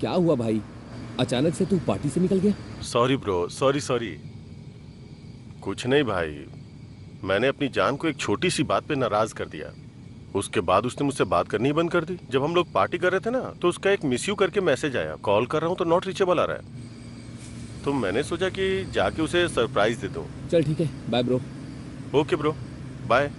क्या हुआ भाई, अचानक से तू पार्टी से निकल गया? Sorry bro, sorry sorry. कुछ नहीं भाई, मैंने अपनी जान को एक छोटी सी बात पे नाराज कर दिया। उसके बाद उसने मुझसे बात करनी ही बंद कर दी। जब हम लोग पार्टी कर रहे थे ना, तो उसका एक मिस यू करके मैसेज आया। कॉल कर रहा हूँ तो नॉट रीचेबल आ रहा है। तो मैंने सोचा कि जाके उसे सरप्राइज दे दूं। चल ठीक है, bye bro. Okay bro, bye.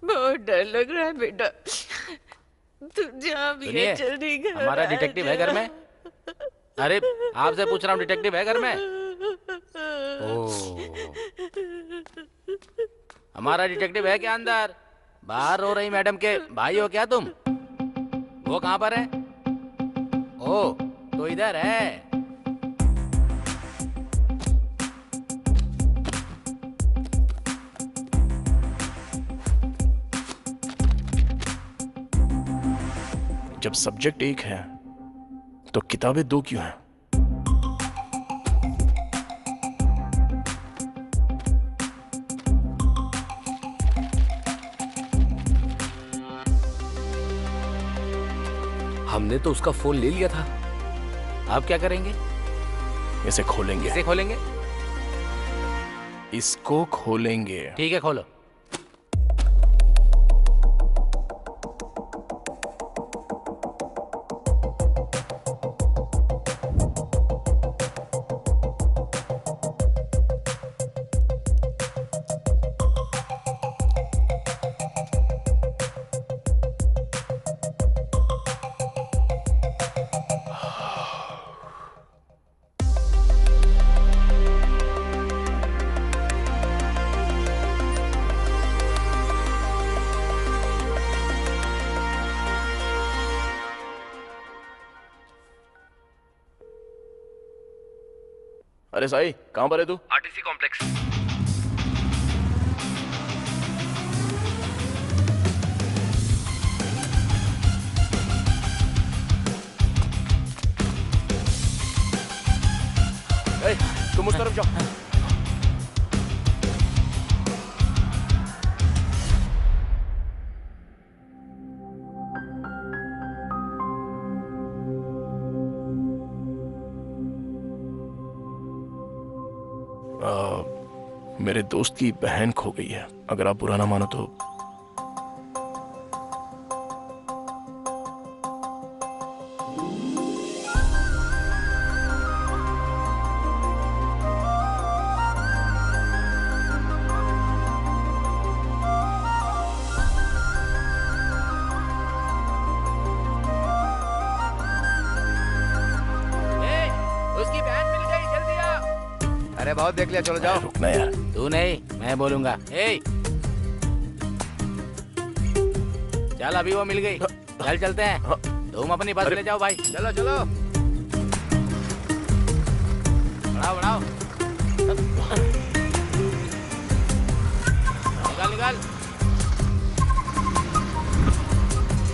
बहुत डर लग रहा है बेटा। तू जहाँ भी है सुनिए, जल्दी घर हमारा आ डिटेक्टिव है जा। घर में? अरे आपसे पूछ रहा हूँ, डिटेक्टिव है घर में? ओह, हमारा डिटेक्टिव है क्या अंदर? बाहर रो रही मैडम के भाई हो क्या तुम? वो कहाँ पर है? ओह, तो इधर है। जब सब्जेक्ट एक है तो किताबें दो क्यों हैं? हमने तो उसका फोन ले लिया था। आप क्या करेंगे? इसे खोलेंगे। इसे खोलेंगे? इसको खोलेंगे। ठीक है, खोलो। अरे साई, कहां पर है तू? RTC complex. तुम उस तरफ जाओ। मेरे दोस्त की बहन खो गई है। अगर आप बुरा ना मानो तो अरे बहुत देख लिया, चलो जाओ। रुकना यार। तू नहीं, मैं बोलूंगा। ए चल, अभी वो मिल गई। चल चलते हैं। तुम अपनी बस ले जाओ भाई। चलो चलो। बढ़ाओ बढ़ाओ। निकाल निकाल।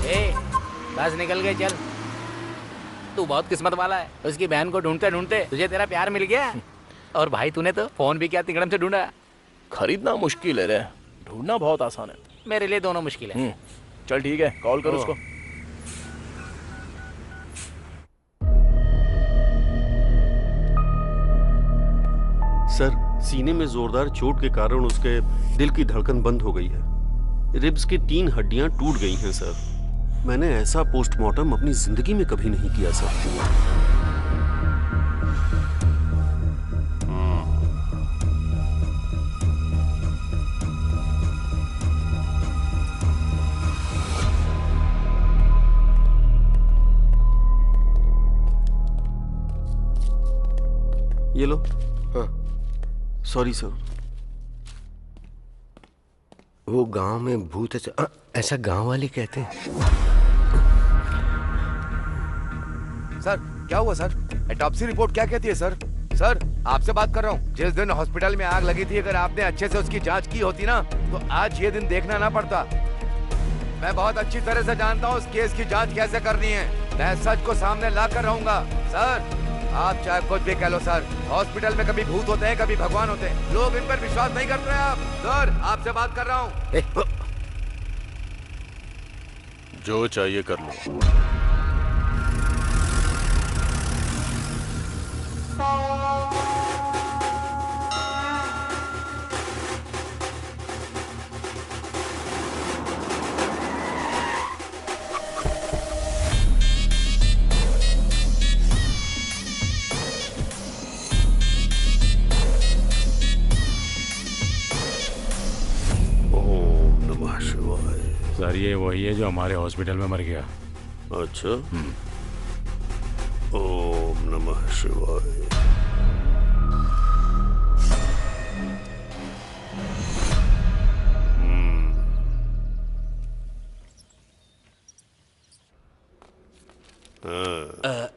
ए बस निकल गई, चल। तू बहुत किस्मत वाला है। उसकी बहन को ढूंढते ढूंढते तुझे तेरा प्यार मिल गया। और भाई तूने तो फोन भी क्या तिकड़म से ढूंढा। खरीदना मुश्किल है रे, ढूंढना बहुत आसान है। मेरे लिए दोनों मुश्किल है। चल ठीक है, कॉल कर उसको। सर, सीने में जोरदार चोट के कारण उसके दिल की धड़कन बंद हो गई है। रिब्स की 3 हड्डियां टूट गई हैं सर। मैंने ऐसा पोस्टमार्टम अपनी जिंदगी में कभी नहीं किया सर। ये लो। हाँ, सॉरी सर। वो गांव में भूत ऐसा गांव वाले कहते हैं। सर क्या हुआ सर? ऑटोप्सी रिपोर्ट क्या कहती है सर? सर आपसे बात कर रहा हूँ। जिस दिन हॉस्पिटल में आग लगी थी, अगर आपने अच्छे से उसकी जांच की होती ना, तो आज ये दिन देखना ना पड़ता। मैं बहुत अच्छी तरह से जानता हूँ उस केस की जांच कैसे करनी है। मैं सच को सामने ला कर रहूंगा। सर आप चाहे कुछ भी कह लो सर, हॉस्पिटल में कभी भूत होते हैं, कभी भगवान होते हैं। लोग इन पर विश्वास नहीं करते हैं। आप सर, आपसे बात कर रहा हूँ। जो चाहिए कर लो। सर ये वही है जो हमारे हॉस्पिटल में मर गया। अच्छा। ओम नमः शिवाय।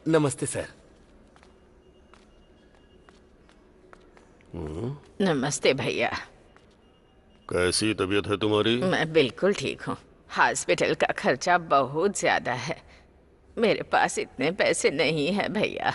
नमस्ते सर। नमस्ते भैया। कैसी तबीयत है तुम्हारी? मैं बिल्कुल ठीक हूँ। हॉस्पिटल का खर्चा बहुत ज्यादा है। मेरे पास इतने पैसे नहीं है भैया।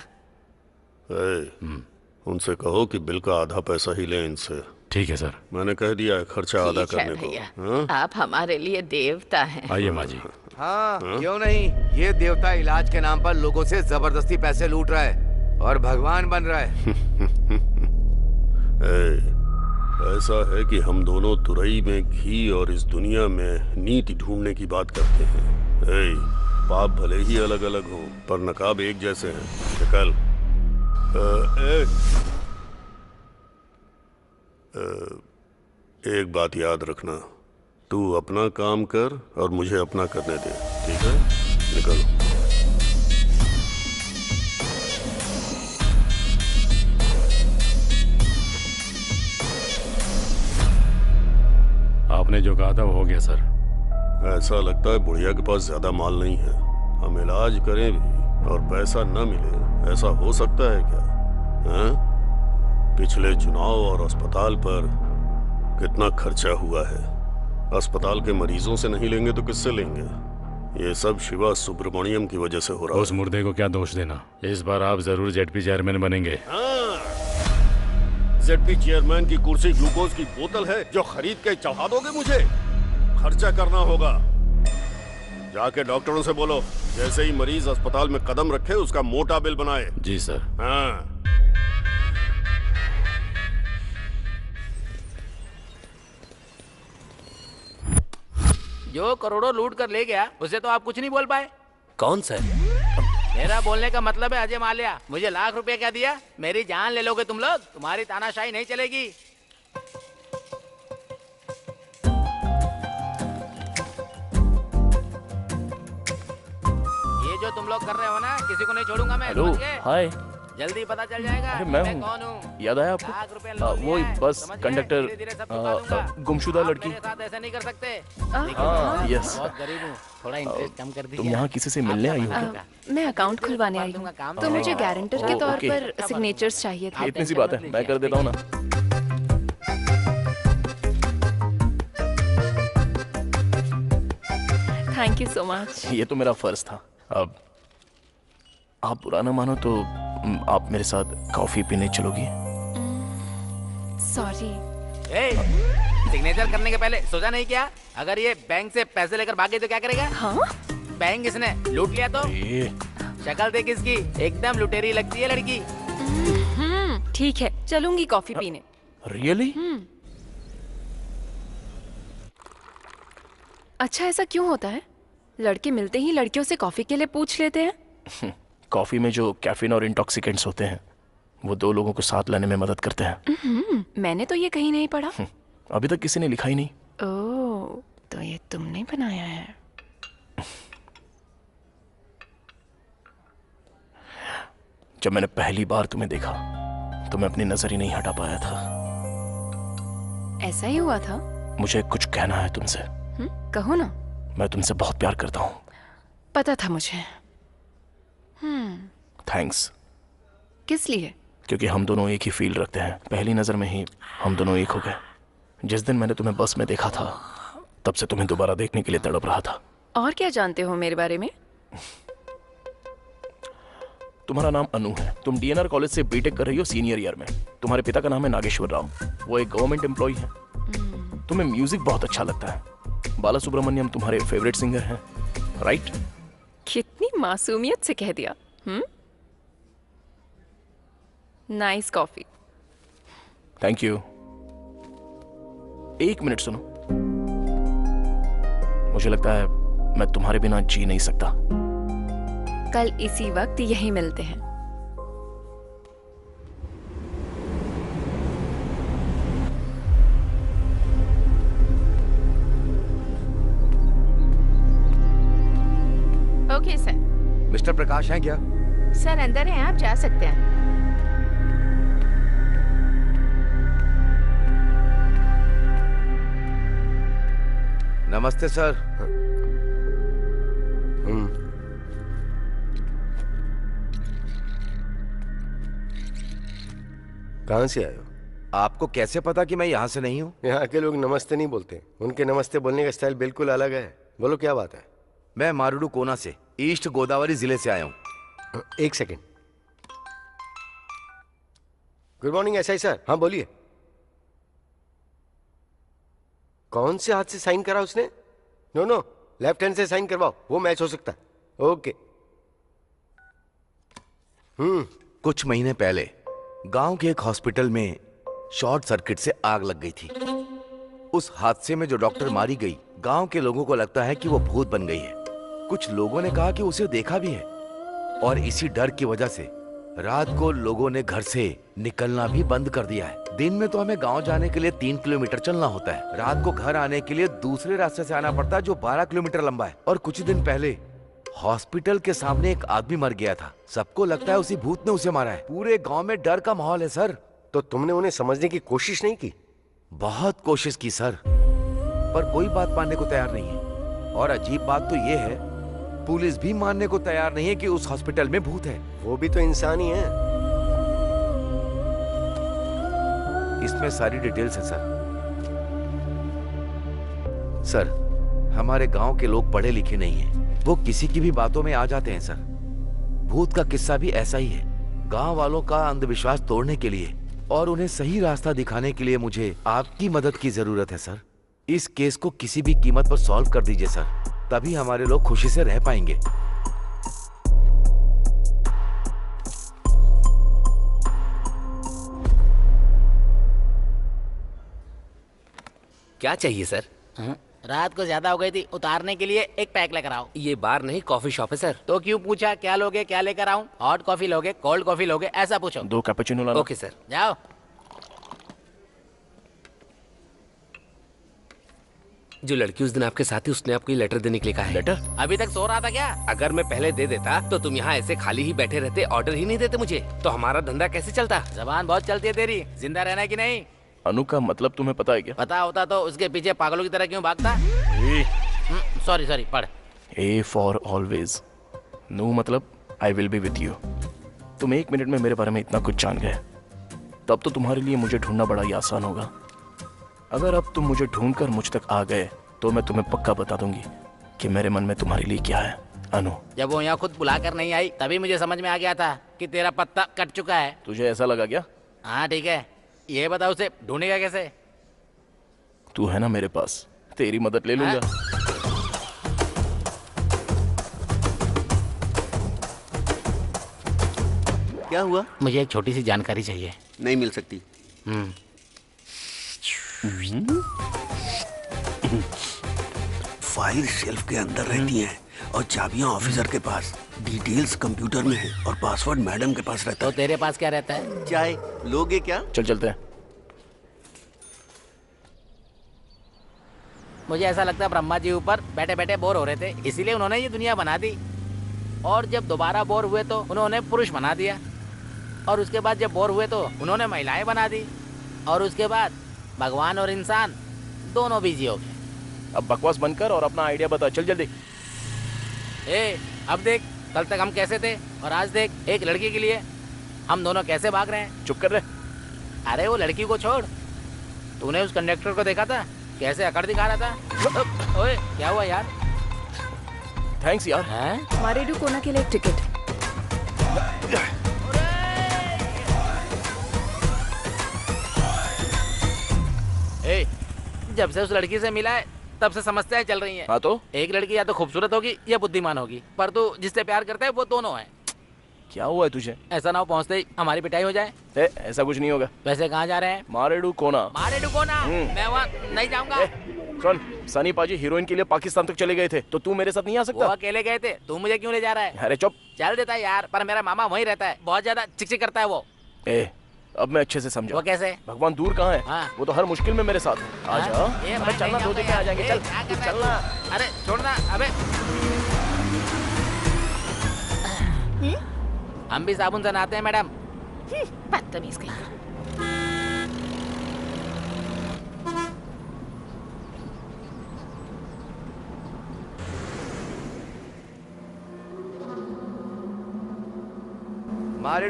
उनसे कहो कि बिल का आधा पैसा ही लें इनसे। ठीक है सर। मैंने कह दिया है खर्चा आधा ठीक है करने को। भैया। हाँ? आप हमारे लिए देवता हैं। आइए माँ जी। हाँ, क्यों नहीं। ये देवता इलाज के नाम पर लोगों से जबरदस्ती पैसे लूट रहा है और भगवान बन रहा है। ऐसा है कि हम दोनों तुरई में घी और इस दुनिया में नीति ढूंढने की बात करते हैं। पाप भले ही अलग अलग हो, पर नकाब एक जैसे हैं। निकल। एक बात याद रखना, तू अपना काम कर और मुझे अपना करने दे, ठीक है? निकलो। आपने जो कहा था वो हो गया सर। ऐसा लगता है बुढ़िया के पास ज्यादा माल नहीं है। हम इलाज करें भी और पैसा न मिले, ऐसा हो सकता है क्या? हाँ? पिछले चुनाव और अस्पताल पर कितना खर्चा हुआ है। अस्पताल के मरीजों से नहीं लेंगे तो किससे लेंगे? ये सब शिवा सुब्रमण्यम की वजह से हो रहा है। उस मुर्दे को क्या दोष देना। इस बार आप जरूर जेडपी चेयरमैन बनेंगे। जेडपी चेयरमैन की कुर्सी ग्लूकोज की बोतल है जो खरीद के चढ़ा दोगे मुझे? खर्चा करना होगा। जाके डॉक्टरों से बोलो जैसे ही मरीज अस्पताल में कदम रखे उसका मोटा बिल बनाए। जी सर। हाँ। जो करोड़ों लूट कर ले गया उसे तो आप कुछ नहीं बोल पाए। कौन सर? मेरा बोलने का मतलब है अजय माल्या। मुझे लाख रुपए क्या दिया? मेरी जान ले लोगे तुम लोग? तुम्हारी तानाशाही नहीं चलेगी। ये जो तुम लोग कर रहे हो ना, किसी को नहीं छोड़ूंगा मैं। हेलो, हाय। जल्दी पता चल जाएगा अरे मैं हूँ। कौन हूँ। याद आया आपको? लाख रुपए लोन वो लिया है, बस समझ गए? कंडक्टर धीरे-धीरे सब चुका दूंगा। गुमशुदा आप लड़की। मेरे साथ ऐसा नहीं कर सकते। हाँ, यस। बहुत गरीब हूँ, थोड़ा इंटरेस्ट कम कर दीजिए। तुम यहाँ किसी से मिलने आई हो क्या? मैं अकाउंट खुलवाने आई हूँ, तो मुझे गारंटर के तौर ओके। पर सिग्नेचर्स चाहिए थे। इतनी सी बात है, मैं कर देता हूँ ना। Thank you so much. ये तो मेरा फर्ज था। अब आप बुरा ना मानो तो आप मेरे साथ कॉफी पीने चलोगी? सॉरी। सिग्नेचर करने के पहले सोचा नहीं क्या? अगर ये बैंक से पैसे लेकर भागे तो क्या करेगा? हाँ? बैंक इसने लूट लिया तो? शक्ल देख इसकी, एकदम लुटेरी लगती है लड़की। ठीक है, चलूंगी कॉफी पीने। रियली? अच्छा, ऐसा क्यों होता है? लड़के मिलते ही लड़कियों से कॉफी के लिए पूछ लेते हैं। कॉफी में जो कैफीन और इंटॉक्सिकेंट्स होते हैं वो दो लोगों को साथ लाने में मदद करते हैं। मैंने तो ये कहीं नहीं पढ़ा। अभी तक किसी ने लिखा ही नहीं। ओह, तो ये तुमने बनाया है। जब मैंने पहली बार तुम्हें देखा तो मैं अपनी नजर ही नहीं हटा पाया था। ऐसा ही हुआ था? मुझे कुछ कहना है तुमसे। कहो ना। मैं तुमसे बहुत प्यार करता हूँ। पता था मुझे। थैंक्स। किस लिए? क्योंकि हम दोनों एक ही फील रखते हैं। पहली नजर में ही हम दोनों एक हो गए। जिस दिन मैंने तुम्हें बस में देखा था तब से तुम्हें दोबारा देखने के लिए तड़प रहा था। और क्या जानते हो मेरे बारे में? तुम्हारा नाम अनु है। तुम डीएनआर कॉलेज से बीटेक कर रही हो सीनियर ईयर में। तुम्हारे पिता का नाम है नागेश्वर राव। वो एक गवर्नमेंट एम्प्लॉय है। तुम्हें म्यूजिक बहुत अच्छा लगता है। बाला सुब्रमण्यम तुम्हारे फेवरेट सिंगर हैं, राइट? कितनी मासूमियत से कह दिया। Nice coffee. Thank you. एक मिनट सुनो। मुझे लगता है मैं तुम्हारे बिना जी नहीं सकता। कल इसी वक्त यही मिलते हैं। Okay sir. मिस्टर प्रकाश हैं क्या? सर अंदर हैं, आप जा सकते हैं। नमस्ते सर। कहाँ से आए हो? आपको कैसे पता कि मैं यहाँ से नहीं हूँ? यहाँ के लोग नमस्ते नहीं बोलते। उनके नमस्ते बोलने का स्टाइल बिल्कुल अलग है। बोलो क्या बात है? मैं मारुडू कोना से, ईस्ट गोदावरी जिले से आया हूँ। एक second. Good morning SI sir. हाँ बोलिए। कौन से हाथ से साइन करा उसने? नो नो, लेफ्ट हैंड से साइन करवाओ, वो मैच हो सकता है। ओके। कुछ महीने पहले गांव के एक हॉस्पिटल में शॉर्ट सर्किट से आग लग गई थी। उस हादसे में जो डॉक्टर मारी गई, गांव के लोगों को लगता है कि वो भूत बन गई है। कुछ लोगों ने कहा कि उसे देखा भी है, और इसी डर की वजह से रात को लोगों ने घर से निकलना भी बंद कर दिया है। दिन में तो हमें गांव जाने के लिए 3 किलोमीटर चलना होता है। रात को घर आने के लिए दूसरे रास्ते से आना पड़ता है जो 12 किलोमीटर लंबा है। और कुछ दिन पहले हॉस्पिटल के सामने एक आदमी मर गया था। सबको लगता है उसी भूत ने उसे मारा है। पूरे गांव में डर का माहौल है सर। तो तुमने उन्हें समझने की कोशिश नहीं की? बहुत कोशिश की सर, पर कोई बात मानने को तैयार नहीं है। और अजीब बात तो ये है, पुलिस भी मानने को तैयार नहीं है कि उस हॉस्पिटल में भूत है। वो भी तो इंसान ही है। इसमें सारी डिटेल्स है सर। सर, हमारे गांव के लोग पढ़े लिखे नहीं हैं। वो किसी की भी बातों में आ जाते हैं सर। भूत का किस्सा भी ऐसा ही है। गांव वालों का अंधविश्वास तोड़ने के लिए और उन्हें सही रास्ता दिखाने के लिए मुझे आपकी मदद की जरूरत है सर। इस केस को किसी भी कीमत पर सॉल्व कर दीजिए सर, तभी हमारे लोग खुशी से रह पाएंगे। क्या चाहिए सर? रात को ज्यादा हो गई थी, उतारने के लिए एक पैक लेकर आओ। ये बार नहीं, कॉफी शॉप है सर। तो क्यों पूछा? क्या लोगे, क्या लेकर आऊं? हॉट कॉफी लोगे, कोल्ड कॉफी लोगे, ऐसा पूछो। 2 कैपुचिनो लाना। Okay sir. जाओ। जो लड़की उस दिन आपके साथ थी उसने आपको ये लेटर देने के लिए कहा है। लेटर? अभी तक सो रहा था क्या? अगर मैं पहले दे देता तो तुम यहाँ ऐसे खाली ही बैठे रहते, ऑर्डर ही नहीं देते मुझे, तो हमारा धंधा कैसे चलता? जबान बहुत चलती है तेरी, जिंदा रहना है कि नहीं? अनु का मतलब तुम्हें पता है क्या? पता होता तो उसके पीछे पागलों की तरह क्यों भागता? सॉरी सॉरी, पढ़। A फॉर ऑलवेज, नो मतलब I will be with you. तुम 1 मिनट में मेरे बारे में इतना कुछ जान गए, तब तो तुम्हारे लिए मुझे ढूंढना बड़ा ही आसान होगा। अगर अब तुम मुझे ढूंढकर मुझ तक आ गए तो मैं तुम्हें पक्का बता दूंगी कि मेरे मन में तुम्हारे लिए क्या है। अनु, जब वो यहाँ खुद बुलाकर नहीं आई तभी मुझे समझ में आ गया था कि तेरा पत्ता कट चुका है। तुझे ऐसा लगा क्या? हाँ ठीक है, ये बता उसे ढूंढेगा कैसे? तू है ना मेरे पास, तेरी मदद ले लूंगा। क्या हुआ? मुझे एक छोटी सी जानकारी चाहिए। नहीं मिल सकती। फाइल शेल्फ के अंदर रहती हैं और चाबियां ऑफिसर के पास, डिटेल्स कंप्यूटर में है और पासवर्ड मैडम के पास रहता है। तो तेरे पास क्या रहता है? चाय लोगे क्या? चल चलते हैं। मुझे ऐसा लगता है ब्रह्मा जी ऊपर बैठे बैठे बोर हो रहे थे, इसीलिए उन्होंने ये दुनिया बना दी। और जब दोबारा बोर हुए तो उन्होंने पुरुष बना दिया, और उसके बाद जब बोर हुए तो उन्होंने महिलाएं बना दी, और उसके बाद भगवान और इंसान दोनों बिजी हो गए। अब बकवास बनकर और अपना आइडिया बता, चल जल्दी। अब देख, कल तक हम कैसे थे और आज देख, एक लड़की के लिए हम दोनों कैसे भाग रहे हैं। चुप कर रहे। अरे वो लड़की को छोड़, तूने उस कंडक्टर को देखा था कैसे अकड़ दिखा रहा था? ओए क्या हुआ यार? थैंक्स यार। मारेडू कोना के लिए एक टिकट। जब से उस लड़की से मिला है तब से समस्याएं चल रही हैं। हाँ तो? एक लड़की या तो खूबसूरत होगी या बुद्धिमान होगी, पर तू जिससे प्यार करता है वो दोनों है। क्या हुआ है तुझे? ऐसा ना हो पहुँचते ही हमारी पिटाई हो जाए। ऐसा कुछ नहीं होगा। वैसे कहाँ जा रहे हैं? मारेडू कोना। मारेडू कोना? मैं वहाँ नहीं जाऊँगा। सुन, सनी पाजी हीरोइन के लिए पाकिस्तान तक चले गए थे, तो तू मेरे साथ नहीं आ सकता? वो अकेले गए थे, तू मुझे क्यों ले जा रहा है? अरे चुप। चल देता है यार, पर मेरा मामा वहीं रहता है, बहुत ज्यादा चिकचिक करता है वो। अब मैं अच्छे से समझा। वो कैसे? भगवान दूर कहाँ है? हाँ। वो तो हर मुश्किल में मेरे साथ है। आजा। अबे चलना, 2 दिन में आ जाएंगे। चल चलना। अरे छोड़ना। अबे हम भी साबुन से नहाते हैं मैडम। बदतमीज कहीं। मारे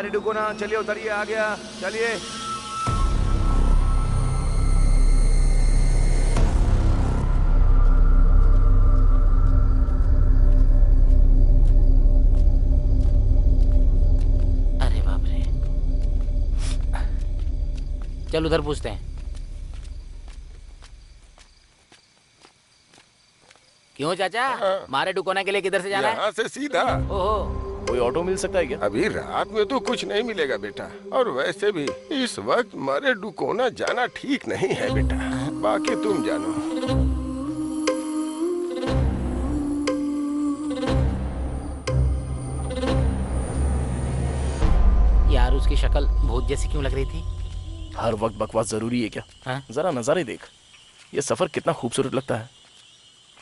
डुकोना, चलिए उतरिए, आ गया, चलिए। अरे बाप रे, चल उधर पूछते हैं। क्यों चाचा? मारे डुकोना के लिए किधर से जाना है? यहाँ से सीधा। ओहो, कोई ऑटो मिल सकता है क्या? अभी रात में तो कुछ नहीं मिलेगा बेटा, और वैसे भी इस वक्त मारे डुकोना जाना ठीक नहीं है बेटा, बाकी तुम जानो। यार उसकी शक्ल भूत जैसी क्यों लग रही थी? हर वक्त बकवास जरूरी है क्या? जरा नजारे देख, ये सफर कितना खूबसूरत लगता है,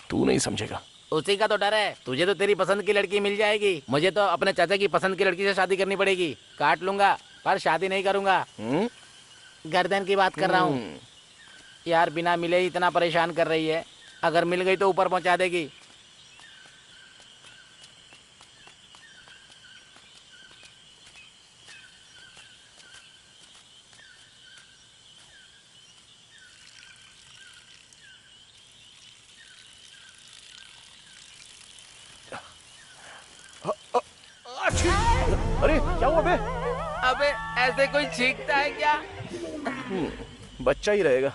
तू नहीं समझेगा। उसी का तो डर है, तुझे तो तेरी पसंद की लड़की मिल जाएगी, मुझे तो अपने चाचा की पसंद की लड़की से शादी करनी पड़ेगी। काट लूंगा पर शादी नहीं करूंगा। गर्दन की बात कर रहा हूँ यार, बिना मिले ही इतना परेशान कर रही है, अगर मिल गई तो ऊपर पहुंचा देगी। अरे क्या हुआ बे? अबे ऐसे कोई छींकता है क्या? बच्चा ही रहेगा।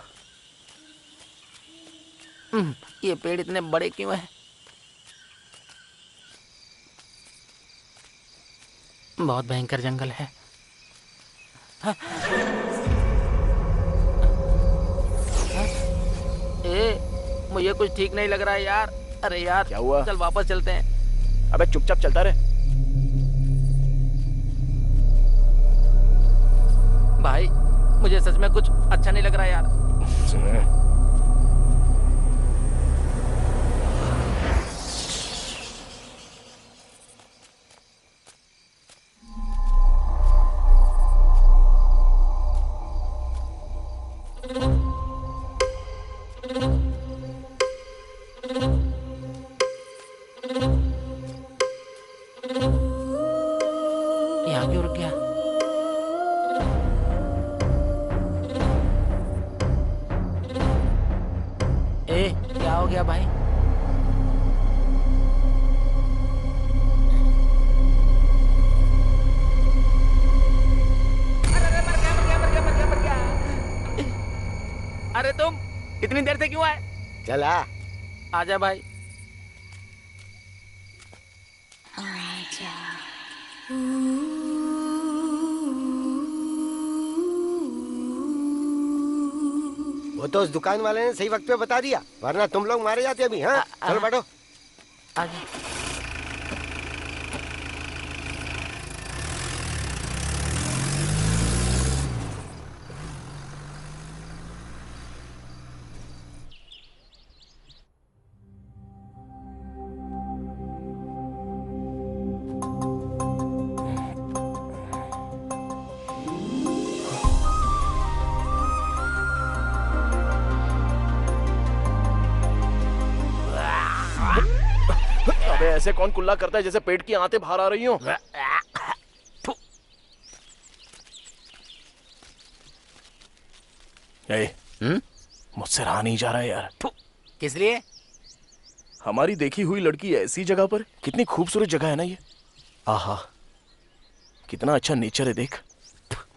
ये पेड़ इतने बड़े क्यों हैं? बहुत भयंकर जंगल है। मुझे कुछ ठीक नहीं लग रहा है यार। अरे यार क्या हुआ? चल वापस चलते हैं। अबे चुपचाप चलता रहे। भाई मुझे सच में कुछ अच्छा नहीं लग रहा यार। काम क्यों रुक गया? ए, क्या हो गया भाई? अरे तुम इतनी देर से क्यों आए? चला आजा भाई। वो तो उस दुकान वाले ने सही वक्त पे बता दिया, वरना तुम लोग मारे जाते अभी। हाँ चलो बैठो। आजा। अबे ऐसे कौन कुल्ला करता है जैसे पेट की आंतें बाहर आ रही हो? मुझसे रहा नहीं जा रहा है यार। किस लिए? हमारी देखी हुई लड़की ऐसी जगह पर, कितनी खूबसूरत जगह है ना ये। आहा, कितना अच्छा नेचर है देख।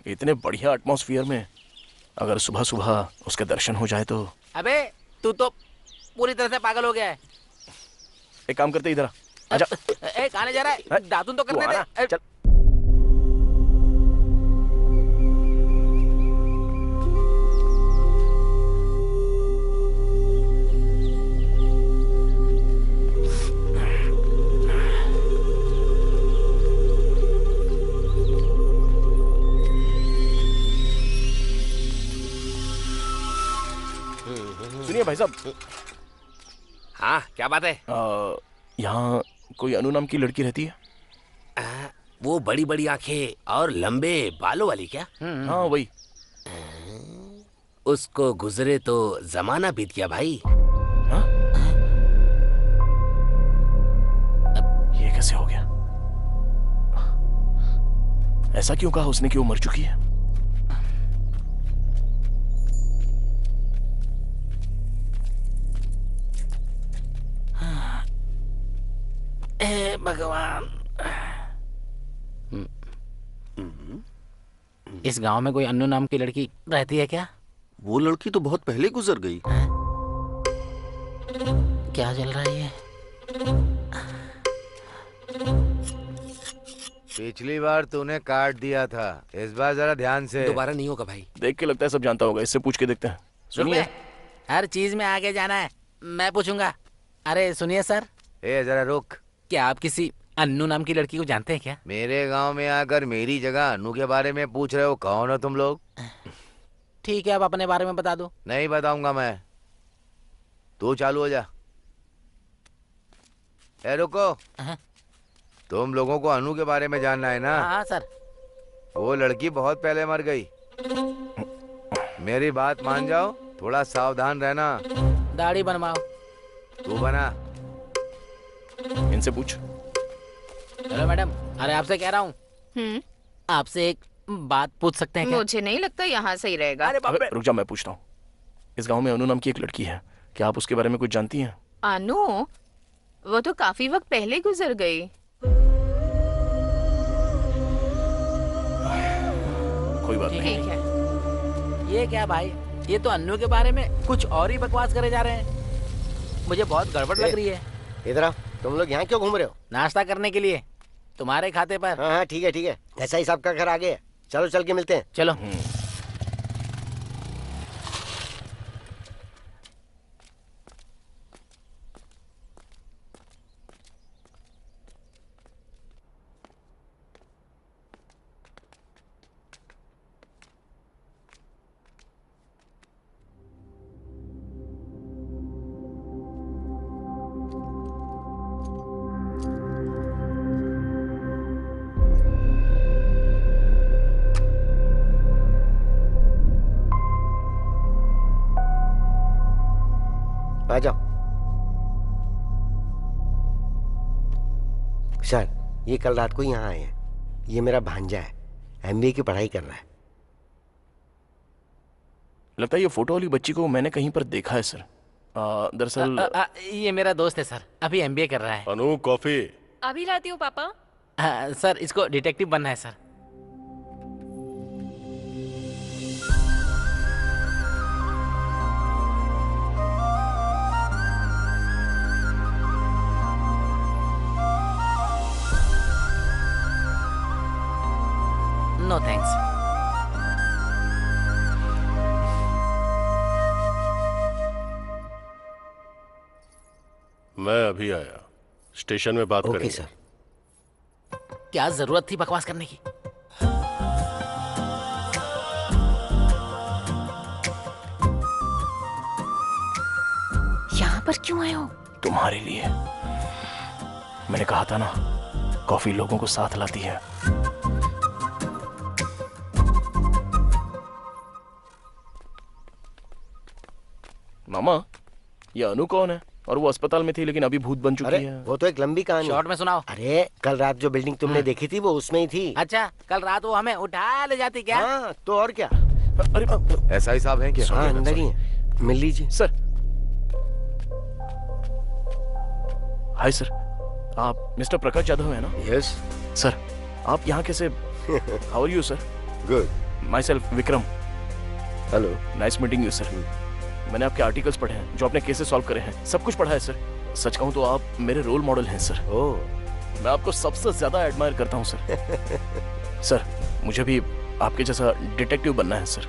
इतने बढ़िया एटमॉस्फेयर में अगर सुबह सुबह उसके दर्शन हो जाए तो। अबे तू तो पूरी तरह से पागल हो गया है। एक काम करते, इधर आ। आजा। ए, कहां ले जा रहा है? दातुन तो करने दे। चल। सुनिए भाई साहब। हाँ, क्या बात है? यहाँ कोई अनु नाम की लड़की रहती है? वो बड़ी बड़ी आंखें और लंबे बालों वाली क्या? हाँ वही। उसको गुजरे तो जमाना बीत गया भाई। हाँ? ये कैसे हो गया? ऐसा क्यों कहा उसने कि वो मर चुकी है? भगवान, इस गांव में कोई अन्नू नाम की लड़की रहती है क्या? वो लड़की तो बहुत पहले गुजर गई। क्या चल रहा है ये? पिछली बार तूने काट दिया था, इस बार जरा ध्यान से। दोबारा नहीं होगा भाई। देख के लगता है सब जानता होगा, इससे पूछ के देखते हैं। सुनिए, हर चीज में आगे जाना है, मैं पूछूंगा। अरे सुनिए सर। ए जरा रुक। क्या आप किसी अन्नू नाम की लड़की को जानते हैं क्या? मेरे गांव में आकर मेरी जगह अन्नू के बारे में पूछ रहे हो? कौन हो तुम लोग? ठीक है, आप अपने बारे में बता दो। नहीं बताऊंगा मैं, तू चालू हो जा। ए रुको। तुम लोगों को अनु के बारे में जानना है ना? हाँ सर। वो लड़की बहुत पहले मर गई। मेरी बात मान जाओ, थोड़ा सावधान रहना। दाढ़ी बनवाओ। तू बना। इनसे पूछ। हेलो मैडम, अरे आपसे कह रहा हूँ, आपसे एक बात पूछ सकते हैं क्या? मुझे नहीं लगता यहाँ सही रहेगा। अरे रुक जा, मैं पूछता हूँ। इस गांव में अनु नाम की एक लड़की है, क्या आप उसके बारे में कुछ जानती हैं? अनु? वो तो काफी वक्त पहले गुजर गई। कोई बात नहीं। ठीक है। ये क्या भाई, ये तो अन्नू के बारे में कुछ और ही बकवास करे जा रहे हैं। मुझे बहुत गड़बड़ लग रही है। इधर आओ। तुम लोग यहाँ क्यों घूम रहे हो? नाश्ता करने के लिए, तुम्हारे खाते पर। हाँ हाँ ठीक है ठीक है, ऐसा ही सबका घर आगे है। चलो चल के मिलते हैं। चलो। आ जाओ। सर, ये कल रात को यहाँ आए हैं। ये मेरा भांजा है, एमबीए की पढ़ाई कर रहा है। लगता है ये फोटो वाली बच्ची को मैंने कहीं पर देखा है सर। दरअसल ये मेरा दोस्त है सर, अभी एमबीए कर रहा है। अनु कॉफी। अभी लाती हूँ पापा। सर इसको डिटेक्टिव बनना है सर। No thanks. मैं अभी आया, स्टेशन में बात करेंगे। सर। क्या जरूरत थी बकवास करने की? यहाँ पर क्यों आए हो? तुम्हारे लिए। मैंने कहा था ना, कॉफी लोगों को साथ लाती है। मामा, ये अनु कौन है? और वो अस्पताल में थी लेकिन अभी भूत बन चुकी है। वो तो एक लंबी कहानी। शॉर्ट में सुनाओ। अरे कल रात जो बिल्डिंग तुमने देखी थी वो उसमें ही थी। अच्छा, कल रात वो हमें उठा ले जाती क्या? हाँ, तो और क्या। अरे ऐसा ही साहब है क्या? हाँ, अंदर ही है, मिल लीजिए। सर। हाय सर, आप मिस्टर प्रकाश यादव है ना? Yes sir. आप यहाँ कैसे? How are you sir? Good. Myself Vikram. Hello. Nice meeting you sir. मैंने आपके आर्टिकल्स पढ़े हैं, जो आपने केसेस सॉल्व करे हैं, सब कुछ पढ़ा है सर। सच कहूँ तो आप मेरे रोल मॉडल हैं सर। ओह, मैं आपको सबसे ज्यादा एडमायर करता हूँ सर। सर, मुझे भी आपके जैसा डिटेक्टिव बनना है sir.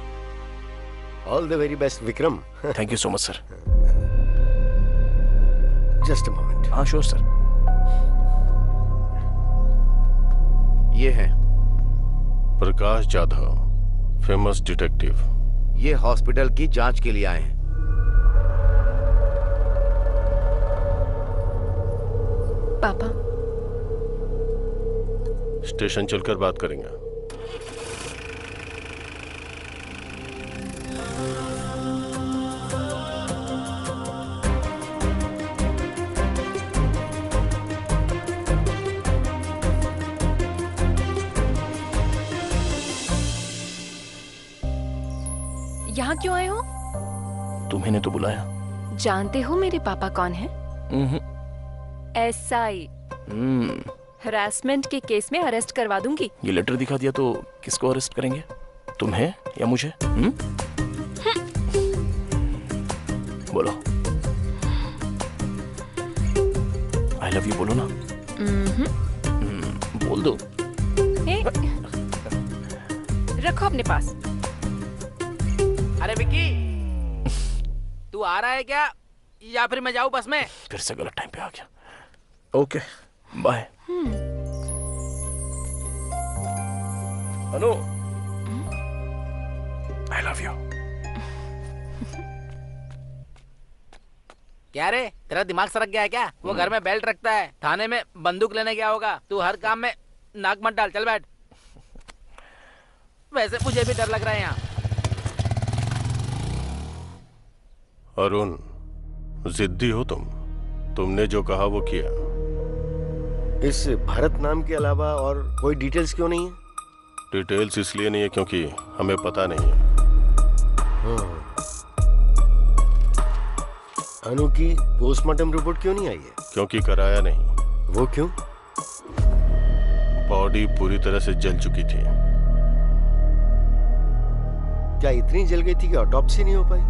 All the very best Vikram. Thank you so much sir. Just a moment. हाँ श्योर सर। ये है प्रकाश जाधव, फेमस डिटेक्टिव। ये हॉस्पिटल की जांच के लिए आए हैं। पापा। स्टेशन चलकर बात करेंगे। यहाँ क्यों आए हो? तुम्हें ने तो बुलाया। जानते हो मेरे पापा कौन है? एसआई। हरासमेंट के केस में अरेस्ट करवा दूंगी। ये लेटर दिखा दिया तो किसको अरेस्ट करेंगे? तुम्हें या मुझे? बोलो। आई लव यू बोलो ना। बोल दो। रखो अपने पास। अरे विक्की, तू आ रहा है क्या या फिर मैं जाऊं बस में? फिर से गलत टाइम पे आ गया। Okay, bye. Anu, I love you. क्या रे, तेरा दिमाग सरक गया है क्या? वो घर में बेल्ट रखता है, थाने में बंदूक लेने गया होगा। तू हर काम में नाक मत डाल, चल बैठ। वैसे मुझे भी डर लग रहा है यहाँ। अरुण, जिद्दी हो तुम। तुमने जो कहा वो किया। इस भरत नाम के अलावा और कोई डिटेल्स क्यों नहीं है? डिटेल्स इसलिए नहीं है क्योंकि हमें पता नहीं है। अनु की पोस्टमार्टम रिपोर्ट क्यों नहीं आई है? क्योंकि कराया नहीं। वो क्यों? बॉडी पूरी तरह से जल चुकी थी। क्या इतनी जल गई थी कि ऑटोप्सी नहीं हो पाई?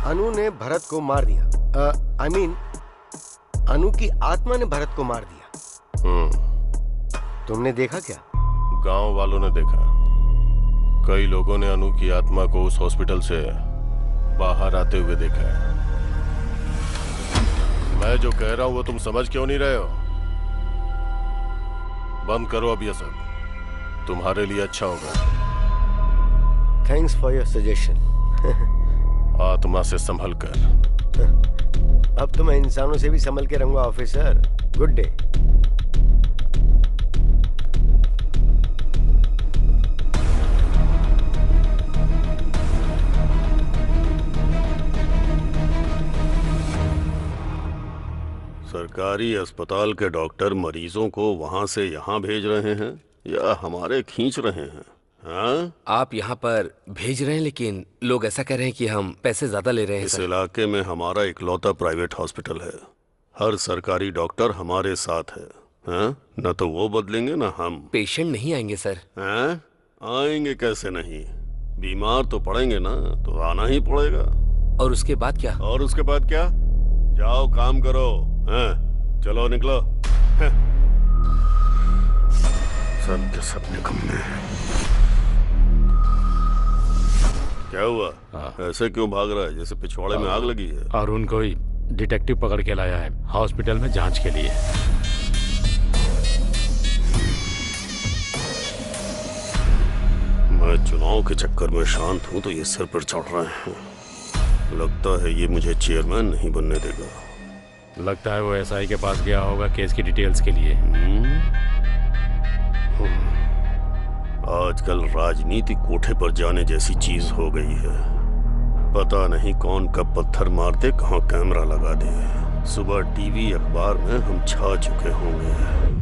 अनु ने भरत को मार दिया। आई मीन अनु की आत्मा ने भरत को मार दिया। तुमने देखा क्या? गांव वालों ने देखा। कई लोगों ने अनु की आत्मा को उस हॉस्पिटल से बाहर आते हुए देखा है। मैं जो कह रहा हूं वो तुम समझ क्यों नहीं रहे हो? बंद करो अब ये सब, तुम्हारे लिए अच्छा होगा। Thanks for your suggestion. आत्मा से संभल कर। अब तो मैं इंसानों से भी संभल के रहूंगा ऑफिसर। Good day. सरकारी अस्पताल के डॉक्टर मरीजों को वहां से यहाँ भेज रहे हैं या हमारे खींच रहे हैं? हाँ? आप यहाँ पर भेज रहे हैं, लेकिन लोग ऐसा कह रहे हैं कि हम पैसे ज्यादा ले रहे हैं। इस इलाके में हमारा इकलौता प्राइवेट हॉस्पिटल है। हर सरकारी डॉक्टर हमारे साथ है। हाँ? न तो वो बदलेंगे न हम। पेशेंट नहीं आएंगे सर। हाँ? आएंगे कैसे नहीं? बीमार तो पड़ेंगे ना, तो आना ही पड़ेगा। और उसके बाद क्या? और उसके बाद क्या? जाओ काम करो। हाँ? चलो निकलो। हाँ? सब के सब निकम्मे हैं। क्या हुआ? ऐसे क्यों भाग रहा है जैसे पिछवाड़े में आग लगी है? अरुण को ही डिटेक्टिव पकड़ के लाया है हॉस्पिटल में जांच के लिए। मैं चुनाव के चक्कर में शांत हूं तो ये सिर पर चढ़ रहे हैं। लगता है ये मुझे चेयरमैन नहीं बनने देगा। लगता है वो एसआई के पास गया होगा केस की डिटेल्स के लिए। आजकल राजनीति कोठे पर जाने जैसी चीज हो गई है। पता नहीं कौन कब पत्थर मार दे, कहाँ कैमरा लगा दे। सुबह टीवी अखबार में हम छा चुके होंगे।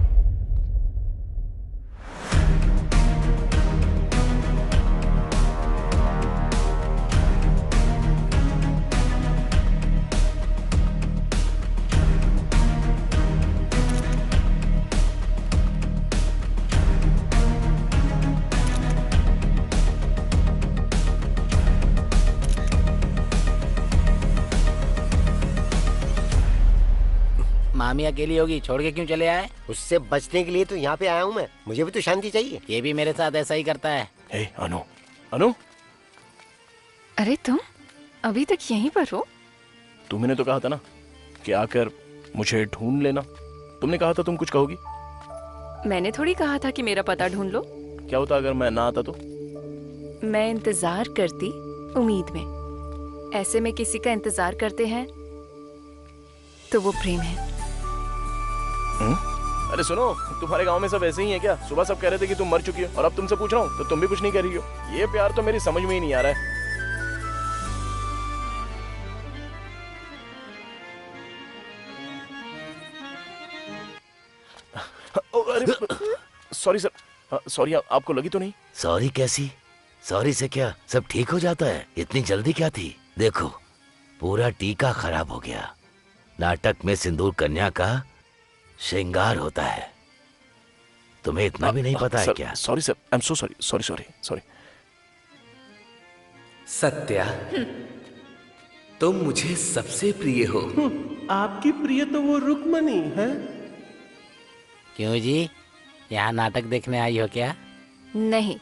मामी अकेली होगी, छोड़ के क्यों चले आए? उससे बचने के लिए तो यहाँ पे आया हूँ मैं। मुझे भी तो शांति चाहिए। ये भी मेरे साथ ऐसा ही करता है। हे अनु, अनु, अरे तुम अभी तक यहीं पर हो? तुमने तो कहा था ना कि आकर मुझे ढूंढ लेना। तुमने कहा था तुम कुछ कहोगी। मैंने थोड़ी कहा था कि मेरा पता ढूंढ लो। क्या होता अगर मैं ना आता तो? मैं इंतजार करती उम्मीद में। ऐसे में किसी का इंतजार करते हैं तो वो प्रेम है। अरे सुनो, तुम्हारे गांव में सब ऐसे ही है क्या? सुबह सब कह रहे थे कि तुम मर चुकी हो और अब तुमसे पूछ रहा हूँ तो तुम भी कुछ नहीं कह रही हो। ये प्यार तो मेरी समझ में ही नहीं आ रहा है। अरे सॉरी सर, सॉरी। आपको लगी तो नहीं? सॉरी कैसी? सॉरी से क्या सब ठीक हो जाता है? इतनी जल्दी क्या थी? देखो, पूरा टीका खराब हो गया। नाटक में सिंदूर कन्या का श्रृंगार होता है। तुम्हें इतना भी नहीं पता है क्या? Sorry sir, I am so sorry. Sorry sorry sorry. Satya, तुम मुझे सबसे प्रिय हो। आपकी प्रिय तो वो रुक्मणी है। क्यों जी, यहाँ नाटक देखने आई हो क्या? नहीं,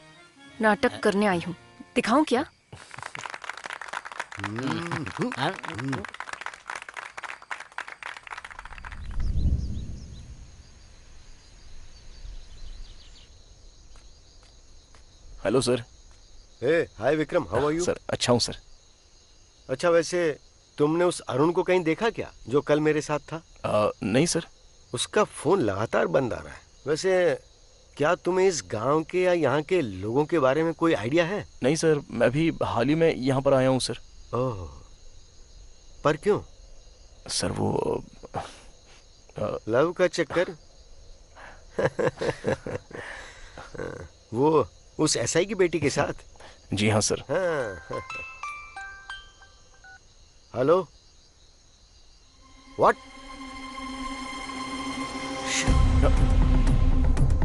नाटक करने आई हूँ। दिखाऊं क्या? Hello sir. Hi Vikram, how are you? Sir अच्छा हूँ सर। अच्छा, वैसे तुमने उस अरुण को कहीं देखा क्या जो कल मेरे साथ था? नहीं सर। उसका फोन लगातार बंद आ रहा है। वैसे क्या तुम्हें इस गांव के या यहाँ के लोगों के बारे में कोई आइडिया है? नहीं सर, मैं भी हाल ही में यहाँ पर आया हूँ सर। ओह, पर क्यों? सर वो लव का चक्कर। वो उस एसआई की बेटी के साथ? जी हाँ सर। हाँ। Hello, what?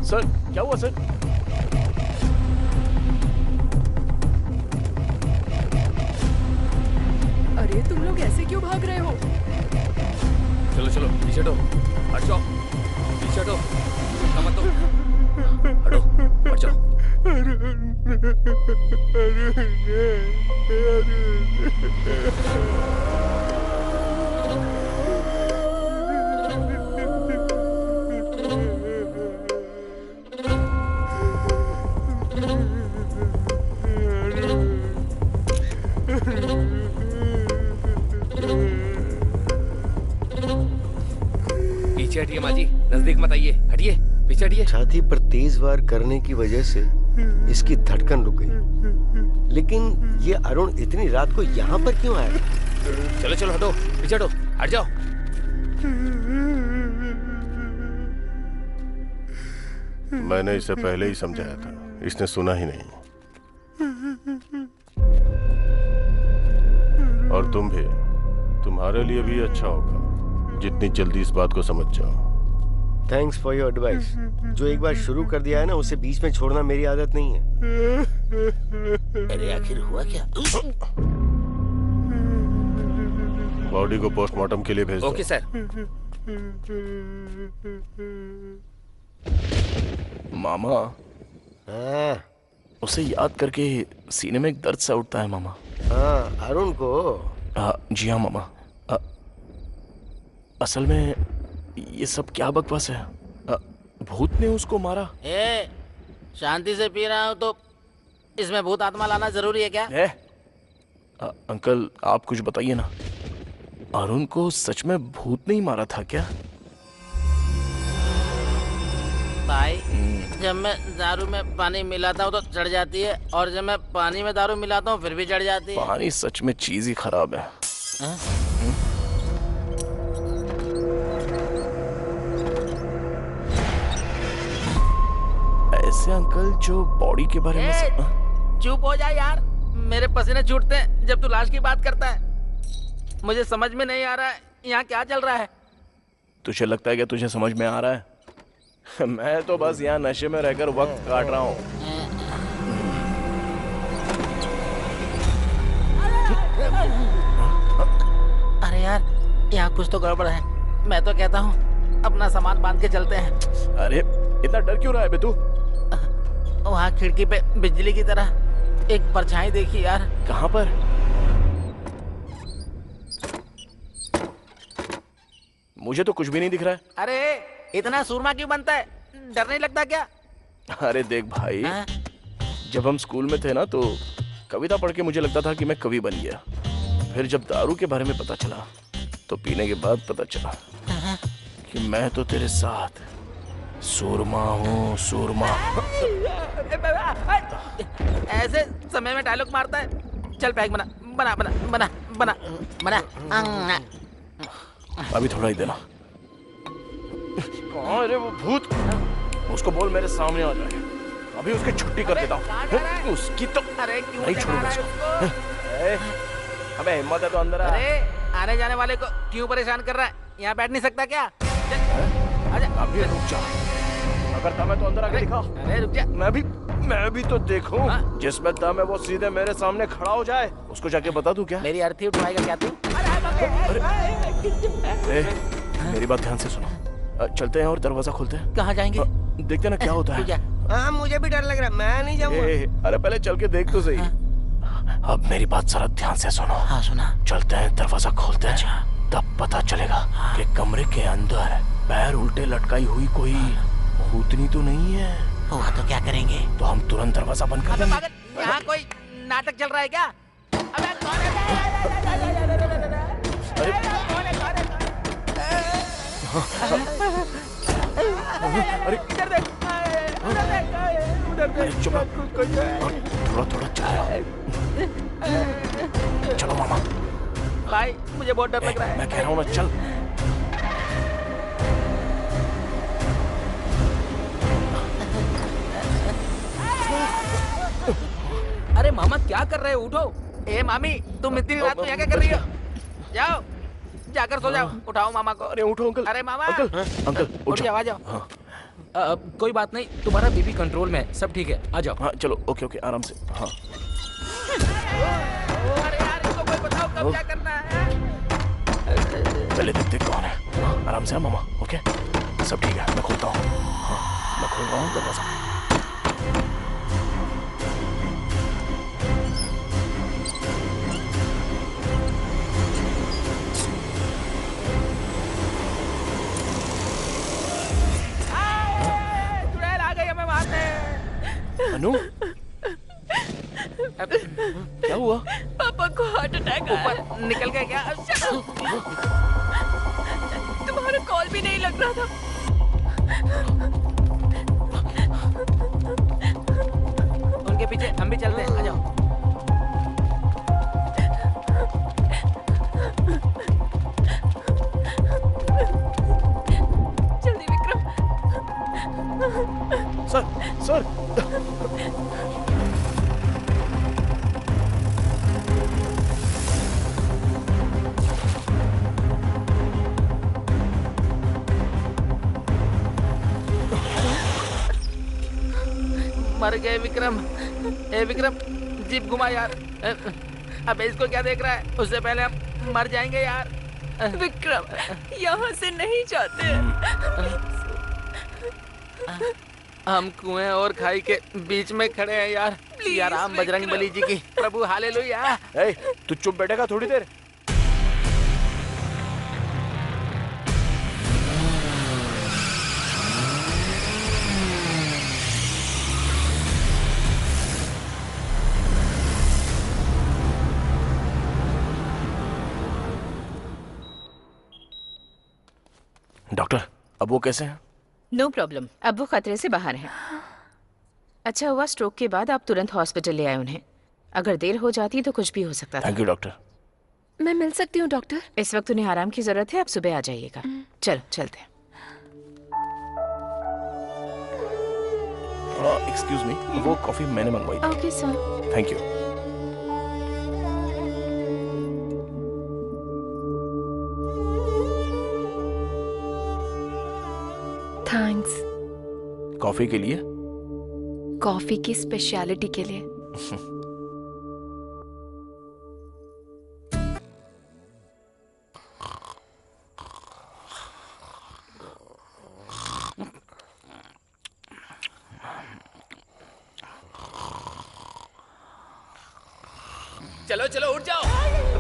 सर क्या हुआ सर? अरे तुम लोग ऐसे क्यों भाग रहे हो? चलो चलो पीछे हटो, हट जाओ, पीछे हटो, मत दो, हटो, हट जाओ। पीछे हटिए माँ जी, नजदीक मत आइए, हटिए, पीछे हटिए। छाती पर तेज वार करने की वजह से इसकी धड़कन रुक गई। लेकिन ये अरुण इतनी रात को यहाँ पर क्यों आया? चलो चलो हटो, पीछे हटो, हट जाओ। मैंने इसे पहले ही समझाया था, इसने सुना ही नहीं। और तुम भी, तुम्हारे लिए भी अच्छा होगा जितनी जल्दी इस बात को समझ जाओ। Thanks for your advice. जो एक बार शुरू कर दिया है ना, उसे बीच में छोड़ना मेरी आदत नहीं है। अरे आखिर हुआ क्या? बॉडी को पोस्टमार्टम के लिए भेज दो। Okay sir. मामा, उसे याद करके सीने में एक दर्द सा उठता है मामा। हाँ, अरुण को? जी हाँ मामा। असल में ये सब क्या बकवास है? भूत ने उसको मारा? शांति से पी रहा हूँ तो इसमें भूत आत्मा लाना जरूरी है क्या? अंकल आप कुछ बताइए ना, अरुण को सच में भूत नहीं मारा था क्या? भाई, जब मैं दारू में पानी मिलाता हूँ तो चढ़ जाती है, और जब मैं पानी में दारू मिलाता हूँ फिर भी चढ़ जाती है। पानी सच में चीज ही खराब है। ऐसे अंकल जो बॉडी के बारे में चुप हो जा यार, मेरे पसीने छूटते हैं जब तू लाश की बात करता है। मुझे समझ में नहीं आ रहा है यहाँ क्या चल रहा है। तुझे लगता है कि तुझे समझ में आ रहा है? मैं तो बस यहाँ नशे में रहकर वक्त काट रहा हूँ। अरे यार, यहाँ कुछ तो गड़बड़ है। मैं तो कहता हूँ अपना सामान बांध के चलते हैं। अरे इतना डर क्यों रहा है बे तू? वहाँ खिड़की पे बिजली की तरह एक परछाई देखी यार। कहाँ पर? मुझे तो कुछ भी नहीं दिख रहा है। अरे इतना सूरमा क्यों बनता है? डर नहीं लगता क्या? अरे देख भाई, जब हम स्कूल में थे ना तो कविता पढ़ के मुझे लगता था कि मैं कवि बन गया। फिर जब दारू के बारे में पता चला तो पीने के बाद पता चला कि मैं तो तेरे साथ सूरमा हूँ, सूरमा। ऐसे समय में डायलॉग मारता है। चल पैक बना बना बना बना बना बना। अभी थोड़ा ही देना। कहाँ है रे वो भूत? उसको बोल मेरे सामने आ जाए, अभी उसकी छुट्टी कर देता हूँ। उसकी तो नहीं छोड़ूंगा इसको। अबे हिम्मत है तो अंदर आ। अरे आने जाने वाले को क्यों परेशान कर रहा है? यहाँ बैठ नहीं सकता क्या? आजा। अभी रुक जा, अगर दम है तो अंदर आके दिखा। अरे रुक जा, मैं भी तो देखूं। जिसमें दम है वो सीधे मेरे सामने खड़ा हो जाए। उसको जाके बता दूं क्या? मेरी अर्थी उठवाएगा क्या तू? मेरी बात ध्यान से सुनो। चलते हैं और दरवाजा खोलते हैं। कहाँ जाएंगे? देखते ना क्या होता है। हाँ, मुझे भी डर लग रहा है, मैं नहीं जाऊंगा। अरे पहले चल के देख तो सही। अब मेरी बात जरा ध्यान से सुनो। हाँ सुना। चलते हैं, दरवाजा खोलते हैं, तब पता चलेगा कि कमरे के अंदर पैर उल्टे लटकाई हुई कोई भूतनी तो नहीं है। हुआ तो क्या करेंगे? तो हम तुरंत दरवाजा बंद कर देंगे। यहाँ कोई नाटक चल रहा है क्या? अरे चुप, थोड़ा थोड़ा चलो मामा। भाई मुझे बहुत डर लग रहा है। मैं कह रहा हूँ ना, चल। अरे मामा क्या कर रहे हो? उठो। ए मामी, तुम इतनी रात में यहाँ क्या कर रही हो? जाओ, जाकर सो जाओ। उठाओ मामा को। अरे उठो अंकल। अरे मामा। अंकल उठ जाओ, आ जाओ। हाँ। कोई बात नहीं, तुम्हारा बीपी कंट्रोल में है, सब ठीक है, आ जाओ। हाँ चलो, ओके ओके, आराम से। हाँ। अरे यार, इसको कोई बताओ कब क्या करना है? पहले देखते कौन है। आराम से मामा। ओके, सब ठीक है, मैं खोलता हूँ। हाँ, मैं खोल रहा हूँ दरवाजा। अनु, क्या हुआ? पापा को हार्ट अटैक आया। निकल गया क्या? तुम्हारा कॉल भी नहीं लग रहा था। उनके पीछे हम भी चलते हैं, आ जाओ। जल्दी विक्रम। मर गए विक्रम। ए विक्रम, जीप घुमा यार। अबे इसको क्या देख रहा है? उससे पहले हम मर जाएंगे यार। विक्रम, यहाँ से नहीं जाते। हम कुएं और खाई के बीच में खड़े हैं यार। यार राम बजरंग बली जी की प्रभु हालेलुया। तू चुप बैठेगा थोड़ी देर? डॉक्टर, अब वो कैसे हैं? नो प्रॉब्लम, अब वो खतरे से बाहर हैं। अच्छा हुआ स्ट्रोक के बाद आप तुरंत हॉस्पिटल ले आए उन्हें। अगर देर हो जाती तो कुछ भी हो सकता था। Thank you doctor. मैं मिल सकती हूँ डॉक्टर? इस वक्त उन्हें आराम की जरूरत है, आप सुबह आ जाइएगा। चलो चलते हैं। एक्सक्यूज मी, वो कॉफी मैंने मंगवाई थी। Okay sir. Thank you. Thanks. Coffee के लिए? कॉफी की स्पेशलिटी के लिए। चलो चलो उठ जाओ।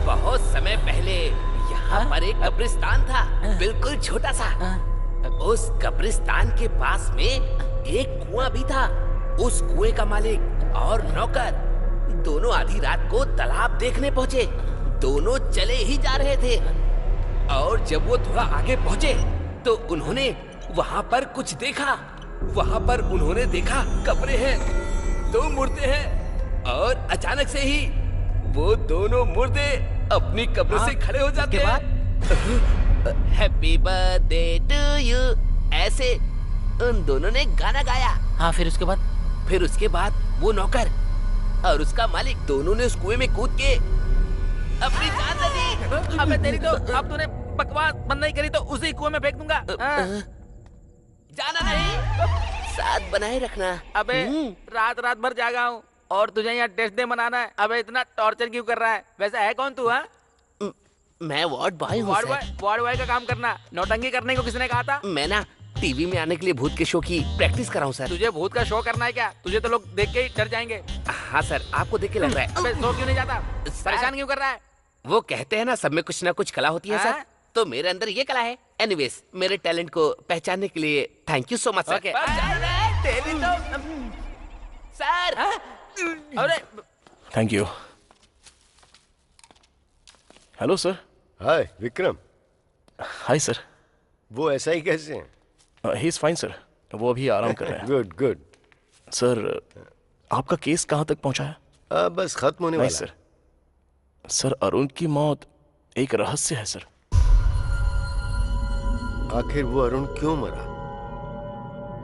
बहुत समय पहले यहाँ पर एक कब्रिस्तान था, बिल्कुल छोटा सा। उस कब्रिस्तान के पास में एक कुआं भी था। उस कुएं का मालिक और नौकर दोनों आधी रात को तालाब देखने पहुँचे। दोनों चले ही जा रहे थे और जब वो थोड़ा आगे पहुँचे तो उन्होंने वहाँ पर कुछ देखा। वहाँ पर उन्होंने देखा कब्रें हैं, 2 मुर्दे हैं और अचानक से ही वो दोनों मुर्दे अपनी कब्र से खड़े हो जाते हैं। हैप्पी बर्थडे टू यू, ऐसे उन दोनों ने गाना गाया। हाँ, फिर उसके बाद वो नौकर और उसका मालिक दोनों ने उस कुएं में कूद के अपनी जान दे दी। अबे तेरी तो, अब तूने बकवास बंद नहीं करी तो उसी कुएं में फेंक दूंगा। जाना नहीं, साथ बनाए रखना। अबे रात रात भर जागा हूँ और तुझे यहाँ टेस्ट डे मनाना है। अबे इतना टॉर्चर क्यों कर रहा है? वैसे है कौन तू? मैं वार्ड बॉय हूँ। वार्ड बॉय का काम करना, नौटंकी करने को किसने कहा था? मैं ना टीवी में आने के लिए भूत के शो की प्रैक्टिस कर रहा हूँ सर। तुझे भूत का शो करना है क्या? तुझे तो लोग देख के ही डर जाएंगे। हाँ सर, आपको देख के लग रहा है। अबे सो क्यों नहीं जाता? परेशान क्यों कर रहा है? वो कहते हैं ना सब में कुछ ना कुछ कला होती है सर, तो मेरे अंदर ये कला है। एनीवेज, मेरे टैलेंट को पहचानने के लिए thank you so much sir. Sir अरे thank you. Hello sir. Hi Vikram. Hi sir. वो ऐसा ही कैसे हैं? ही इज फाइन सर, वो अभी आराम कर रहे हैं। Good good. सर आपका केस कहाँ तक पहुँचा है? बस खत्म होने वाला है। सर अरुण की मौत एक रहस्य है सर। आखिर वो अरुण क्यों मरा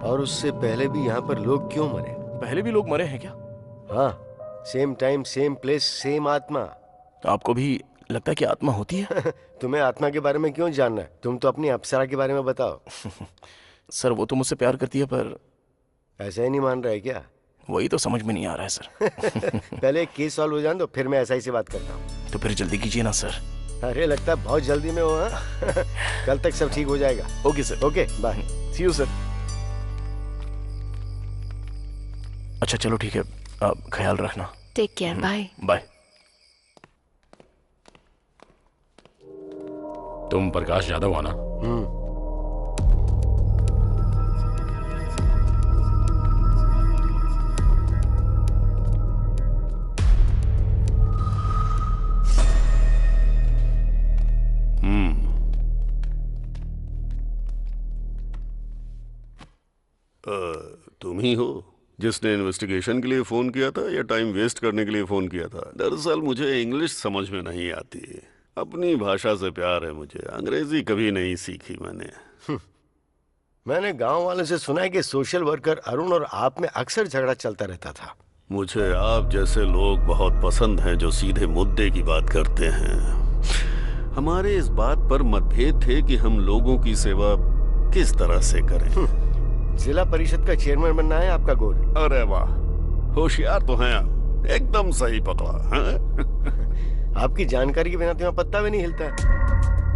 और उससे पहले भी यहाँ पर लोग क्यों मरे? पहले भी लोग मरे हैं क्या? हाँ, same time same place same आत्मा। आपको भी लगता है कि आत्मा होती है? तुम्हें आत्मा के बारे में क्यों जानना है? तुम तो अपनी अप्सरा के बारे में बताओ। सर वो तो मुझसे प्यार करती है, पर ऐसा ही नहीं मान रहा है क्या? वही तो समझ में नहीं आ रहा है सर। पहले एक केस सॉल्व हो जाए तो फिर मैं ऐसा ही से बात करता हूँ। तो फिर जल्दी कीजिए ना सर। अरे लगता है बहुत जल्दी में हो। कल तक सब ठीक हो जाएगा। Okay sir. Okay bye. See you sir. अच्छा चलो ठीक है, आप ख्याल रखना। Take care. Bye bye. तुम प्रकाश यादव हो ना? तुम ही हो जिसने इन्वेस्टिगेशन के लिए फोन किया था या टाइम वेस्ट करने के लिए फोन किया था? दरअसल मुझे इंग्लिश समझ में नहीं आती, अपनी भाषा से प्यार है मुझे, अंग्रेजी कभी नहीं सीखी मैंने। मैंने गांव वालों से सुना है कि सोशल वर्कर अरुण और आप में अक्सर झगड़ा चलता रहता था। मुझे आप जैसे लोग बहुत पसंद हैं जो सीधे मुद्दे की बात करते हैं। हमारे इस बात पर मतभेद थे कि हम लोगों की सेवा किस तरह से करें। जिला परिषद का चेयरमैन बनना है आपका गोल? अरे वाह, होशियार तो हैं आप, एकदम सही पकड़ा हैं? आपकी जानकारी के बिना तो यहाँ पत्ता भी नहीं हिलता है।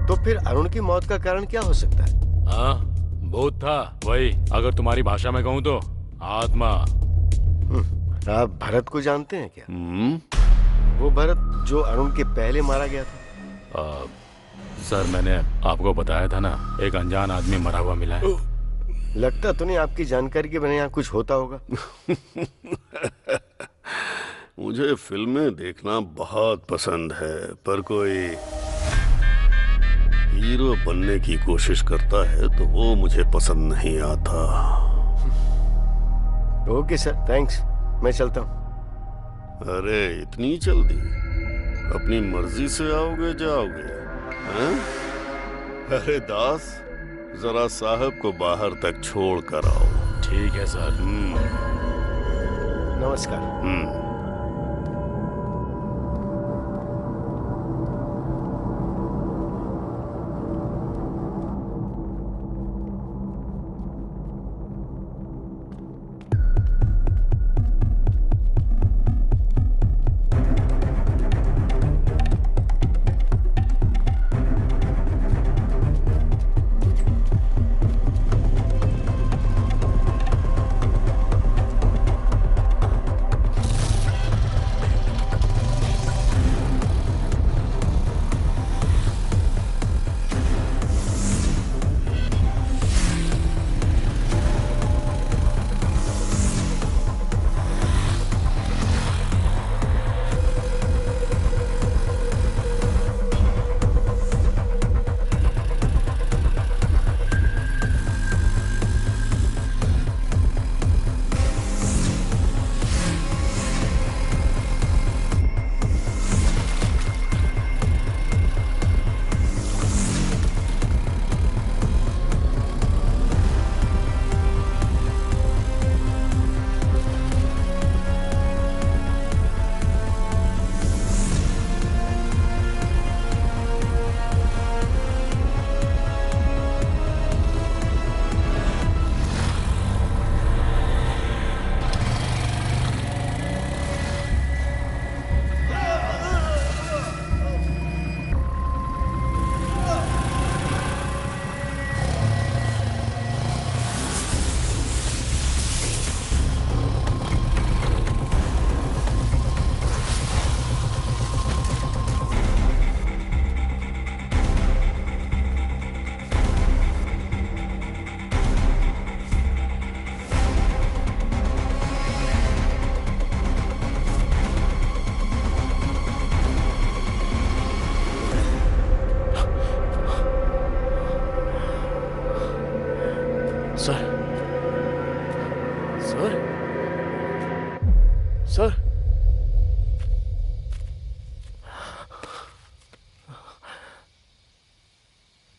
तो फिर अरुण की मौत का कारण क्या हो सकता है? हाँ, भूत था वही, अगर तुम्हारी भाषा में कहूँ तो आत्मा। आप भरत को जानते हैं क्या? वो भरत जो अरुण के पहले मारा गया था। सर मैंने आपको बताया था ना, एक अनजान आदमी मरा हुआ मिला है। लगता तो नहीं आपकी जानकारी के बिना यहाँ कुछ होता होगा। मुझे फिल्में देखना बहुत पसंद है, पर कोई हीरो बनने की कोशिश करता है तो वो मुझे पसंद नहीं आता। ओके सर, थैंक्स, मैं चलता हूँ। अरे इतनी जल्दी? अपनी मर्जी से आओगे जाओगे? हैं? अरे दास, जरा साहब को बाहर तक छोड़ कर आओ। ठीक है सर। नमस्कार।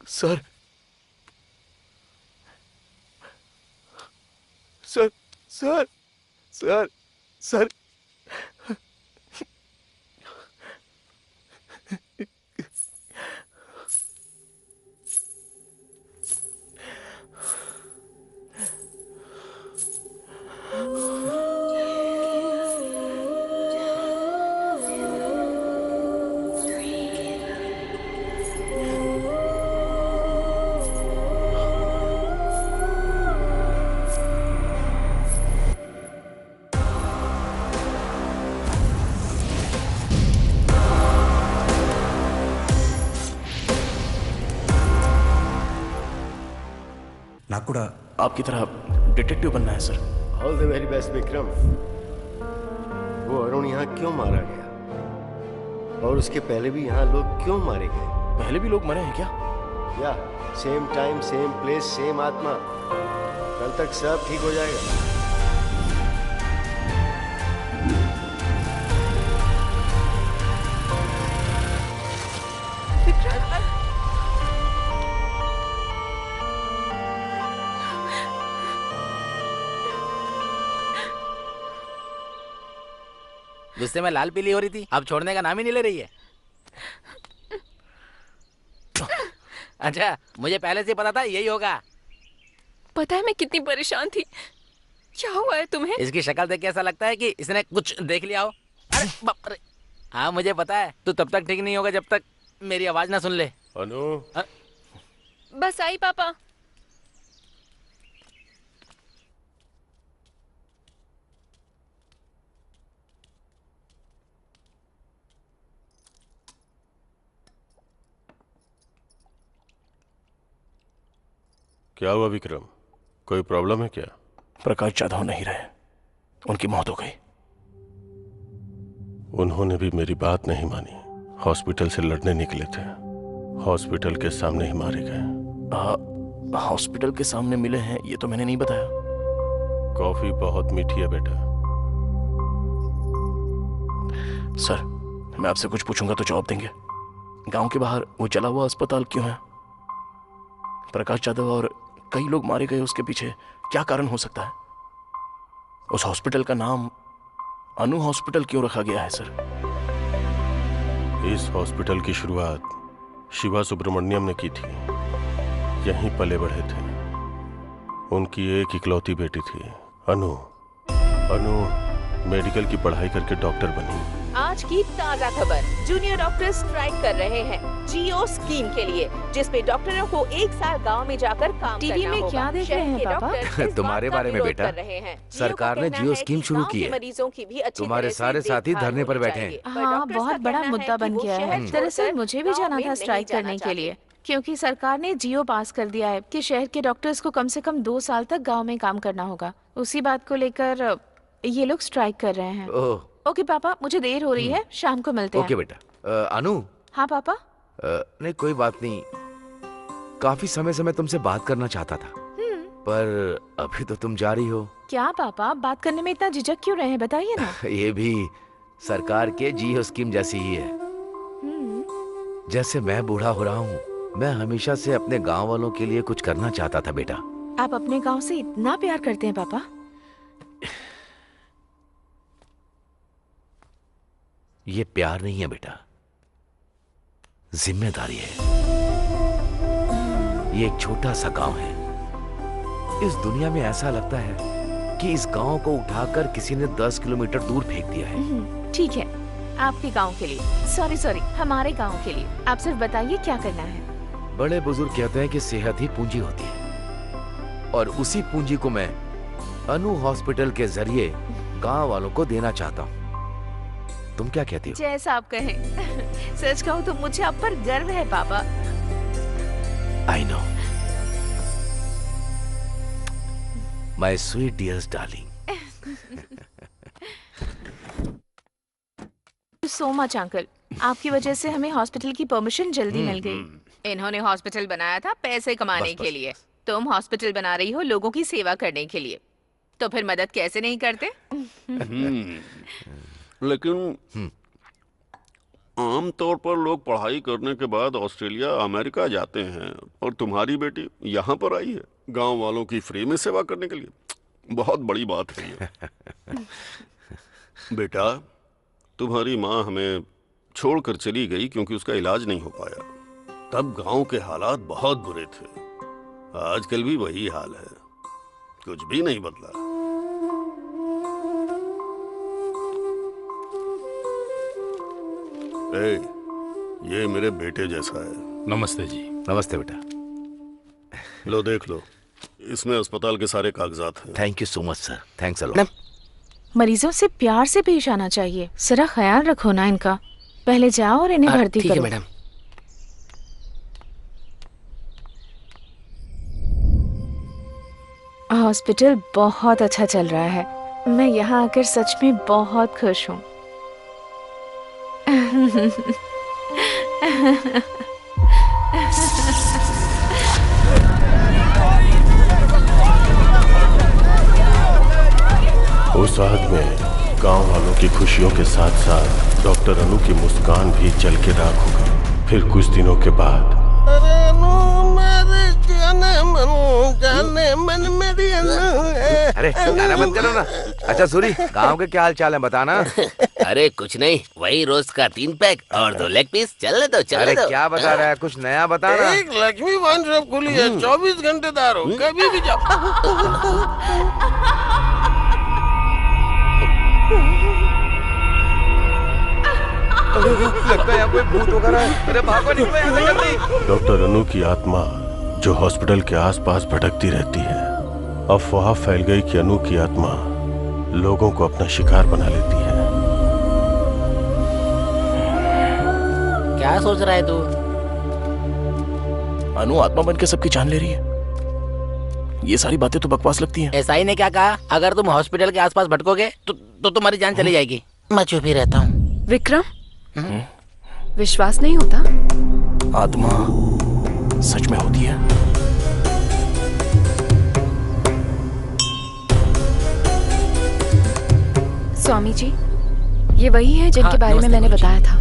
Sir sir sir sir sir नाकुड़ा आपकी तरह डिटेक्टिव बनना है sir. All the very best Vikram. वो अरुण यहाँ क्यों मारा गया और उसके पहले भी यहाँ लोग क्यों मारे गए? पहले भी लोग मरे हैं क्या? या same time same place same आत्मा। कल तक सब ठीक हो जाएगा। गुस्से में लाल पीली हो रही थी, अब छोड़ने का नाम ही नहीं ले रही है। अच्छा, मुझे पहले से पता था यही होगा। पता है मैं कितनी परेशान थी। क्या हुआ है तुम्हें? इसकी शक्ल देख के ऐसा लगता है कि इसने कुछ देख लिया हो। अरे बाप रे। हाँ मुझे पता है, तू तब तक ठीक नहीं होगा जब तक मेरी आवाज ना सुन ले। अनु। बस आई पापा। क्या हुआ विक्रम, कोई प्रॉब्लम है क्या? प्रकाश जाधव नहीं रहे, उनकी मौत हो गई। उन्होंने भी मेरी बात नहीं मानी। हॉस्पिटल से लड़ने निकले थे, हॉस्पिटल के सामने ही मारे गए। हॉस्पिटल के सामने मिले हैं ये तो मैंने नहीं बताया। कॉफी बहुत मीठी है बेटा। सर मैं आपसे कुछ पूछूंगा तो जवाब देंगे। गांव के बाहर वो जला हुआ अस्पताल क्यों है? प्रकाश जाधव और कई लोग मारे गए, उसके पीछे क्या कारण हो सकता है? उस हॉस्पिटल का नाम अनु हॉस्पिटल क्यों रखा गया है सर? इस हॉस्पिटल की शुरुआत शिवा सुब्रमण्यम ने की थी। यहीं पले बढ़े थे। उनकी एक इकलौती बेटी थी अनु। अनु मेडिकल की पढ़ाई करके डॉक्टर बनी। आज की ताजा खबर, जूनियर डॉक्टर स्ट्राइक कर रहे हैं जियो स्कीम के लिए, जिसमें डॉक्टरों को 1 साल गांव में जाकर काम टीवी करना में होगा। क्या देख रहे हैं पापा? तुम्हारे बारे में बेटा, सरकार ने जियो स्कीम शुरू की है। मरीजों की भी अच्छी तुम्हारे सारे साथी धरने पर बैठे हैं। हाँ बहुत बड़ा मुद्दा बन गया है। दरअसल मुझे भी जाना था स्ट्राइक करने के लिए, क्योंकि सरकार ने जियो पास कर दिया है कि शहर के डॉक्टर्स को कम से कम 2 साल तक गांव में काम करना होगा। उसी बात को लेकर ये लोग स्ट्राइक कर रहे हैं। ओके पापा, मुझे देर हो रही है, शाम को मिलते हैं। ओके बेटा। अनु। हाँ पापा। नहीं कोई बात नहीं, काफी समय से मैं तुमसे बात करना चाहता था, पर अभी तो तुम जा रही हो। क्या पापा, बात करने में इतना झिझक क्यों रहे हैं, बताइए ना। ये भी सरकार के जियो स्कीम जैसी ही है। जैसे मैं बूढ़ा हो रहा हूँ, मैं हमेशा से अपने गांव वालों के लिए कुछ करना चाहता था बेटा। आप अपने गांव से इतना प्यार करते हैं पापा? ये प्यार नहीं है बेटा, जिम्मेदारी है। ये एक छोटा सा गांव है। इस दुनिया में ऐसा लगता है कि इस गांव को उठाकर किसी ने 10 किलोमीटर दूर फेंक दिया है। ठीक है, आपके गांव के लिए। सॉरी, हमारे गांव के लिए। आप सिर्फ बताइए क्या करना है। बड़े बुजुर्ग कहते हैं कि सेहत ही पूंजी होती है, और उसी पूंजी को मैं अनु हॉस्पिटल के जरिए गांव वालों को देना चाहता हूँ। तुम क्या कहती हो? जैसा आप कहें। सच कहूँ तो मुझे आप पर गर्व है पापा। I know my sweet dears darling. So much uncle, आपकी वजह से हमें हॉस्पिटल की परमिशन जल्दी मिल गई। इन्होंने हॉस्पिटल बनाया था पैसे कमाने के लिए, तुम हॉस्पिटल बना रही हो लोगों की सेवा करने के लिए, तो फिर मदद कैसे नहीं करते? लेकिन आम तौर पर लोग पढ़ाई करने के बाद ऑस्ट्रेलिया अमेरिका जाते हैं, और तुम्हारी बेटी यहाँ पर आई है गांव वालों की फ्री में सेवा करने के लिए। बहुत बड़ी बात है ये। बेटा, तुम्हारी माँ हमें छोड़कर चली गई क्योंकि उसका इलाज नहीं हो पाया। तब गांव के हालात बहुत बुरे थे। आजकल भी वही हाल है, कुछ भी नहीं बदला। ये मेरे बेटे जैसा है। नमस्ते जी। नमस्ते बेटा। लो देख लो, इसमें अस्पताल के सारे कागजात हैं। Thank you so much sir, thanks a lot. मरीजों से प्यार से पेश आना चाहिए, जरा ख्याल रखो ना इनका। पहले जाओ और इन्हें भर्ती करो। ठीक है मैडम। हॉस्पिटल बहुत अच्छा चल रहा है। मैं यहाँ आकर सच में बहुत खुश हूँ। उस आग में गांव वालों की खुशियों के साथ साथ डॉक्टर अनु की मुस्कान भी जल के राख हो गई। फिर कुछ दिनों के बाद अरे गाना बंद करो ना। अच्छा सूरी, गांव के क्या हाल चाल है बताना। अरे कुछ नहीं, वही रोज का 3 पैक और 2 लेग पीस। चलने दो चलने दो। अरे क्या बता रहा है, कुछ नया बताना। एक लक्ष्मी वाइन शॉप खुली है, 24 घंटे दार हो, कभी भी जाओ। लगता है यहाँ कोई भूत वगैरह है। अरे भागो, निकलो यहाँ से जल्दी। डॉक्टर अनु की आत्मा जो हॉस्पिटल के आसपास भटकती रहती है, अफवाह फैल गई कि अनु की आत्मा लोगों को अपना शिकार बना लेती है। क्या सोच रहा है तू? अनु आत्मा बन के सबकी जान ले रही है। ये सारी बातें तो बकवास लगती हैं। एसआई ने क्या कहा? अगर तुम हॉस्पिटल के आसपास भटकोगे तो तुम्हारी जान चली जाएगी। मैं चुप ही रहता हूँ। विक्रम, विश्वास नहीं होता? आत्मा सच में होती है। स्वामी जी, ये वही है जिनके बारे में मैंने बताया था।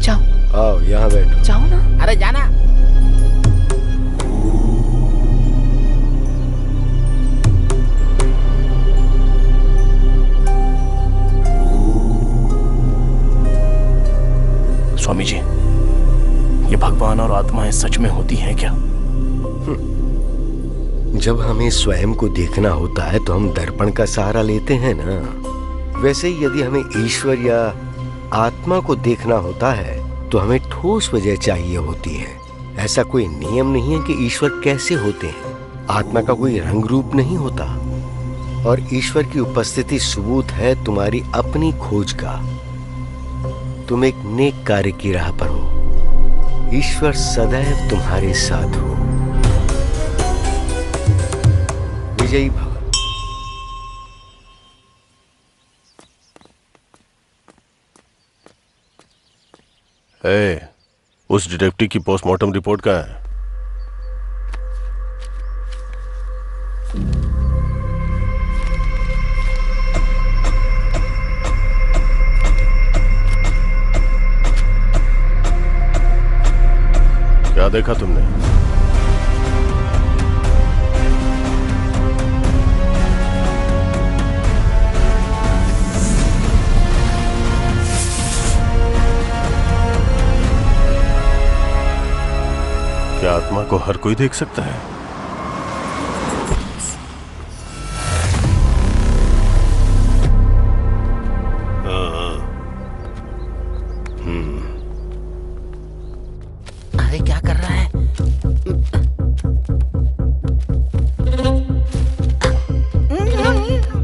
जाओ। आओ यहाँ बैठो। जाओ ना। अरे जाना। स्वामी जी, ये भगवान और आत्माएं सच में होती हैं क्या? जब हमें स्वयं को देखना होता है तो हम दर्पण का सहारा लेते हैं ना। वैसे ही यदि हमें ईश्वर या आत्मा को देखना होता है तो हमें ठोस वजह चाहिए होती है। ऐसा कोई नियम नहीं है कि ईश्वर कैसे होते हैं। आत्मा का कोई रंग रूप नहीं होता और ईश्वर की उपस्थिति सबूत है तुम्हारी अपनी खोज का। तुम एक नेक कार्य की राह पर हो। ईश्वर सदैव तुम्हारे साथ हो। विजयी भव। उस डिटेक्टिव की पोस्टमार्टम रिपोर्ट कहाँ है? क्या देखा तुमने? क्या आत्मा को हर कोई देख सकता है? अरे क्या कर रहा है?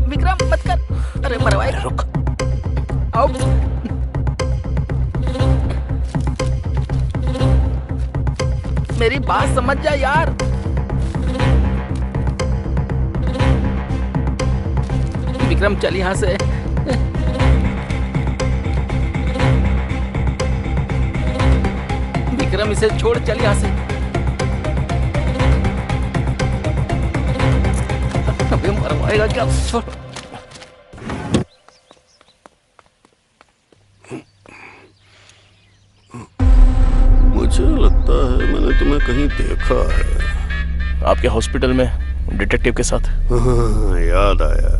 विक्रम मत कर। अरे मरवाए। रुक। आओ। मेरी बात समझ जा यार। विक्रम चल यहां से। विक्रम इसे छोड़, चल यहां से। अबे मरवाएगा क्या? छोड़। मुझे लगता है मैंने तुम्हें कहीं देखा है। आपके हॉस्पिटल में डिटेक्टिव के साथ। हाँ, याद आया।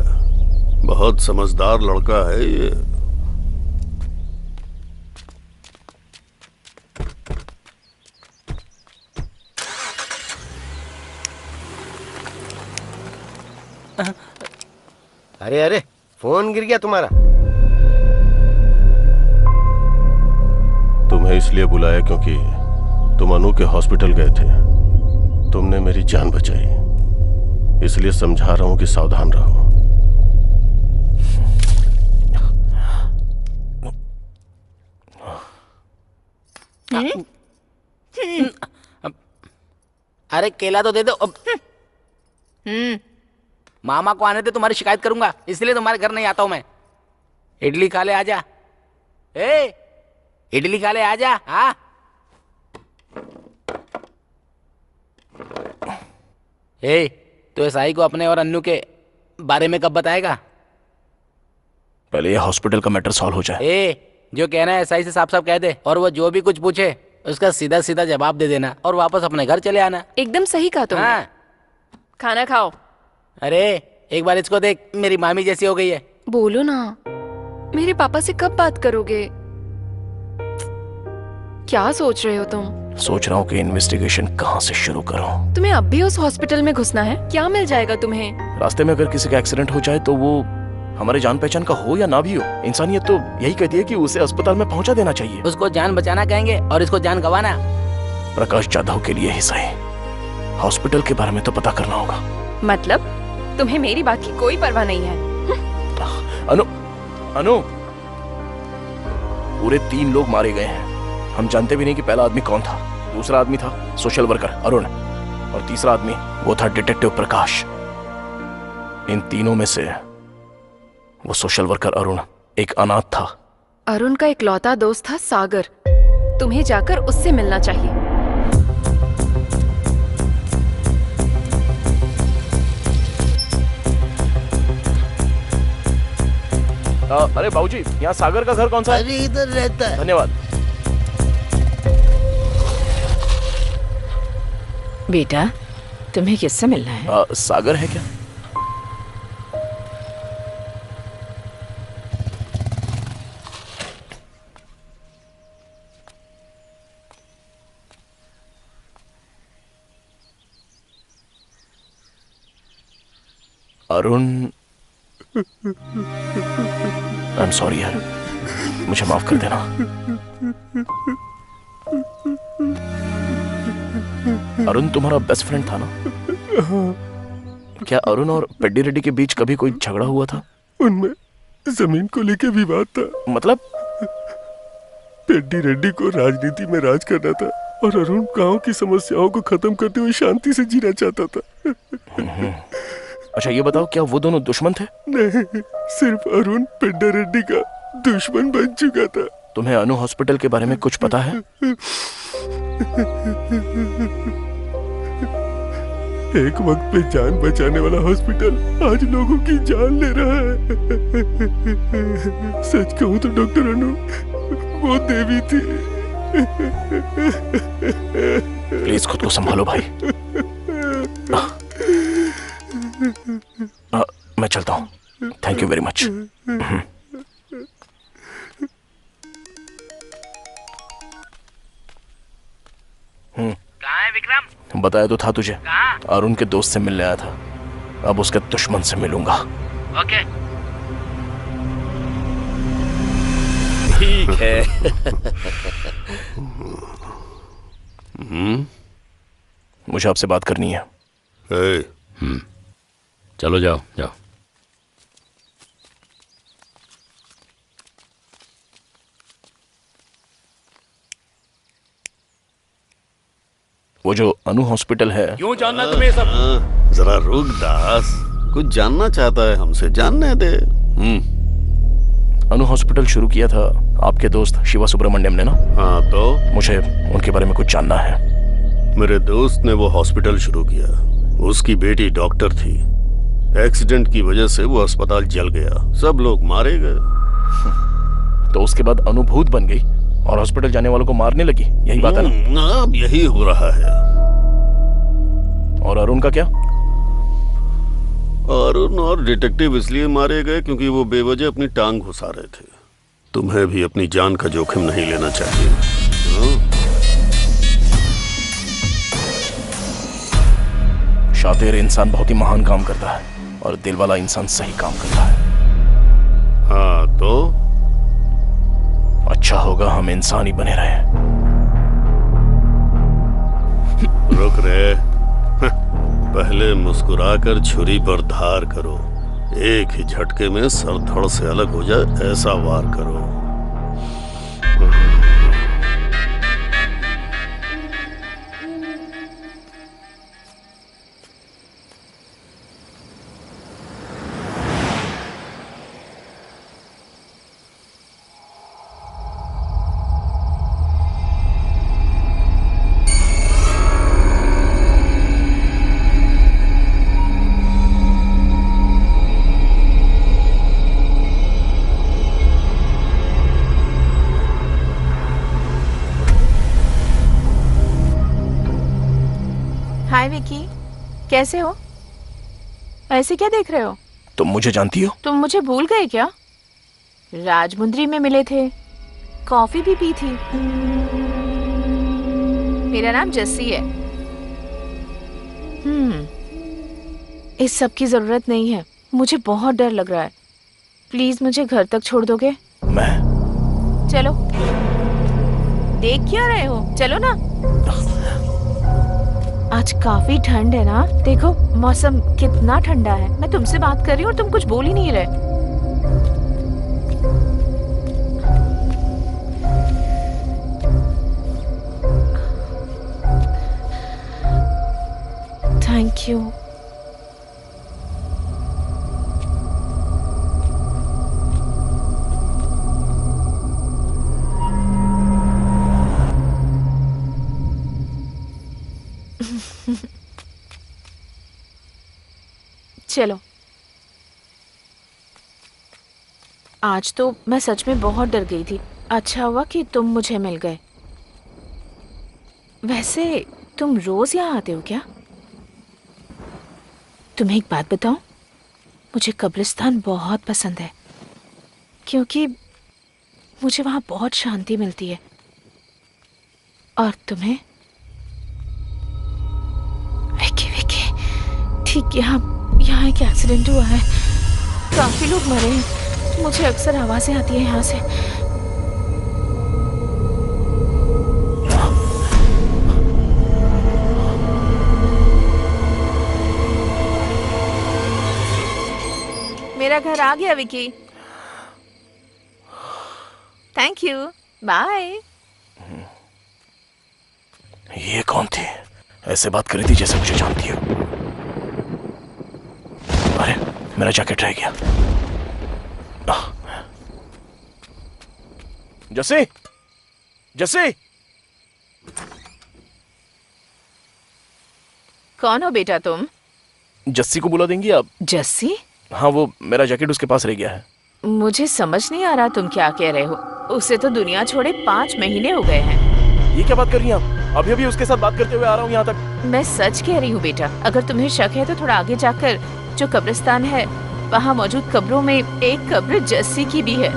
बहुत समझदार लड़का है ये। अरे अरे, फोन गिर गया तुम्हारा। तुम्हें इसलिए बुलाया क्योंकि तुम अनु के हॉस्पिटल गए थे। तुमने मेरी जान बचाई, इसलिए समझा रहा हूं कि सावधान रहो। अरे केला तो दे दो। मामा को आने दे, तुम्हारी शिकायत करूंगा, इसलिए तुम्हारे घर नहीं आता हूं मैं। इडली खा ले, आजा। इडली खा ले, आजा। हाँ तो एसआई को अपने और अन्नू के बारे में कब बताएगा? पहले ये हॉस्पिटल का मैटर सॉल्व हो जाए। जो कहना है एसआई से साफ साफ कह दे, और वो जो भी कुछ पूछे उसका सीधा सीधा जवाब दे देना और वापस अपने घर चले आना। एकदम सही कहा तुमने। हाँ। खाना खाओ। अरे एक बार इसको देख, मेरी मामी जैसी हो गई है। बोलो ना, मेरे पापा से कब बात करोगे? क्या सोच रहे हो तुम? सोच रहा हूँ कि इन्वेस्टिगेशन कहाँ से शुरू करूँ। तुम्हें अब भी उस हॉस्पिटल में घुसना है? क्या मिल जाएगा तुम्हें? रास्ते में अगर किसी का एक्सीडेंट हो जाए तो वो हमारे जान पहचान का हो या ना भी हो, इंसानियत तो यही कहती है कि उसे अस्पताल में पहुंचा देना चाहिए। उसको जान बचाना कहेंगे और इसको जान गंवाना। प्रकाश जाधव के लिए ही सही, हॉस्पिटल के बारे में तो पता करना होगा। मतलब तुम्हें मेरी बात की कोई परवाह नहीं है? अनु, अनु, पूरे 3 लोग मारे गए हैं। हम जानते भी नहीं कि पहला आदमी कौन था। दूसरा आदमी था सोशल वर्कर अरुण, और तीसरा आदमी वो था डिटेक्टिव प्रकाश। इन तीनों में से वो सोशल वर्कर अरुण एक अनाथ था। अरुण का इकलौता दोस्त था सागर। तुम्हें जाकर उससे मिलना चाहिए। अरे बाबूजी, यहाँ सागर का घर कौन सा है? अरे इधर रहता है। धन्यवाद। बेटा, तुम्हें किससे मिलना है? सागर है क्या? अरुण, आई एम सॉरी यार, मुझे माफ कर देना। अरुण तुम्हारा बेस्ट फ्रेंड था ना? क्या अरुण और पेड्डी रेड्डी के बीच कभी कोई झगड़ा हुआ था? उनमें जमीन को लेकर विवाद था। मतलब? पेड्डी रेड्डी को राजनीति में राज करना था और अरुण गांव की समस्याओं को खत्म करते हुए शांति से जीना चाहता था। अच्छा ये बताओ, क्या वो दोनों दुश्मन थे? नहीं, सिर्फ अरुण पेड्डी रेड्डी का दुश्मन बन चुका था। तुम्हें अनु हॉस्पिटल के बारे में कुछ पता है? एक वक्त पे जान बचाने वाला हॉस्पिटल आज लोगों की जान ले रहा है। सच कहूं तो डॉक्टर अनु वो देवी थी। प्लीज खुद को संभालो भाई। मैं चलता हूँ। Thank you very much. कहाँ है विक्रम? बताया तो था तुझे, कहाँ? अरुण के दोस्त से मिलने आया था। अब उसके दुश्मन से मिलूंगा। ओके। ठीक है। मुझे आपसे बात करनी है। चलो जाओ जाओ। वो जो अनु हॉस्पिटल है, क्यों जानना तुम्हें सब? जरा रुक दास, कुछ जानना चाहता है हमसे, जानने दे। अनु हॉस्पिटल शुरू किया था आपके दोस्त शिवा सुब्रमण्यम ने ना? हाँ तो? मुझे उनके बारे में कुछ जानना है। मेरे दोस्त ने वो हॉस्पिटल शुरू किया। उसकी बेटी डॉक्टर थी। एक्सीडेंट की वजह से वो अस्पताल जल गया, सब लोग मारे गए। तो उसके बाद अनु भूत बन गई और हॉस्पिटल जाने वालों को मारने लगी, यही बात है ना? अब यही हो रहा है। और अरुण का क्या? अरुण और डिटेक्टिव इसलिए मारे गए क्योंकि वो बेवजह अपनी टांग घुसा रहे थे। तुम्हें भी अपनी जान का जोखिम नहीं लेना चाहिए। शातिर इंसान बहुत ही महान काम करता है और दिल वाला इंसान सही काम करता है। हाँ तो? अच्छा होगा हम इंसान ही बने रहे। रुक रे। पहले मुस्कुराकर छुरी पर धार करो, एक ही झटके में सर धड़ से अलग हो जाए ऐसा वार करो। हाय विकी, कैसे हो? ऐसे क्या देख रहे हो? तुम मुझे जानती हो? तुम मुझे भूल गए क्या? राजमुंद्री में मिले थे, कॉफी भी पी थी। मेरा नाम जस्सी है। इस सब की जरूरत नहीं है, मुझे बहुत डर लग रहा है। प्लीज मुझे घर तक छोड़ दोगे? मैं? चलो। देख क्या रहे हो, चलो ना। आज काफी ठंड है ना, देखो मौसम कितना ठंडा है। मैं तुमसे बात कर रही हूँ और तुम कुछ बोल ही नहीं रहे। Thank you. चलो, आज तो मैं सच में बहुत डर गई थी। अच्छा हुआ कि तुम मुझे मिल गए। वैसे तुम रोज यहाँ आते हो क्या? तुम्हें एक बात बताऊं, मुझे कब्रिस्तान बहुत पसंद है क्योंकि मुझे वहां बहुत शांति मिलती है। और तुम्हें? विकी विकी, ठीक यहाँ एक एक्सीडेंट हुआ है, काफी लोग मरे हैं। मुझे अक्सर आवाजें आती है यहाँ से। मेरा घर आ गया विकी। Thank you, bye. ये कौन थी? ऐसे बात कर रही थी जैसे मुझे जानती हो। अरे मेरा जैकेट रह गया। जस्सी, जस्सी। कौन हो बेटा तुम? जस्सी को बुला देंगी आप? जस्सी? हाँ, वो मेरा जैकेट उसके पास रह गया है। मुझे समझ नहीं आ रहा तुम क्या कह रहे हो। उसे तो दुनिया छोड़े 5 महीने हो गए हैं। ये क्या बात कर रही हैं आप? अभी अभी उसके साथ बात करते हुए आ रहा हूँ यहाँ तक। मैं सच कह रही हूँ बेटा। अगर तुम्हें शक है तो थोड़ा आगे जाकर जो कब्रिस्तान है वहाँ मौजूद कब्रों में एक कब्र जस्सी की भी है।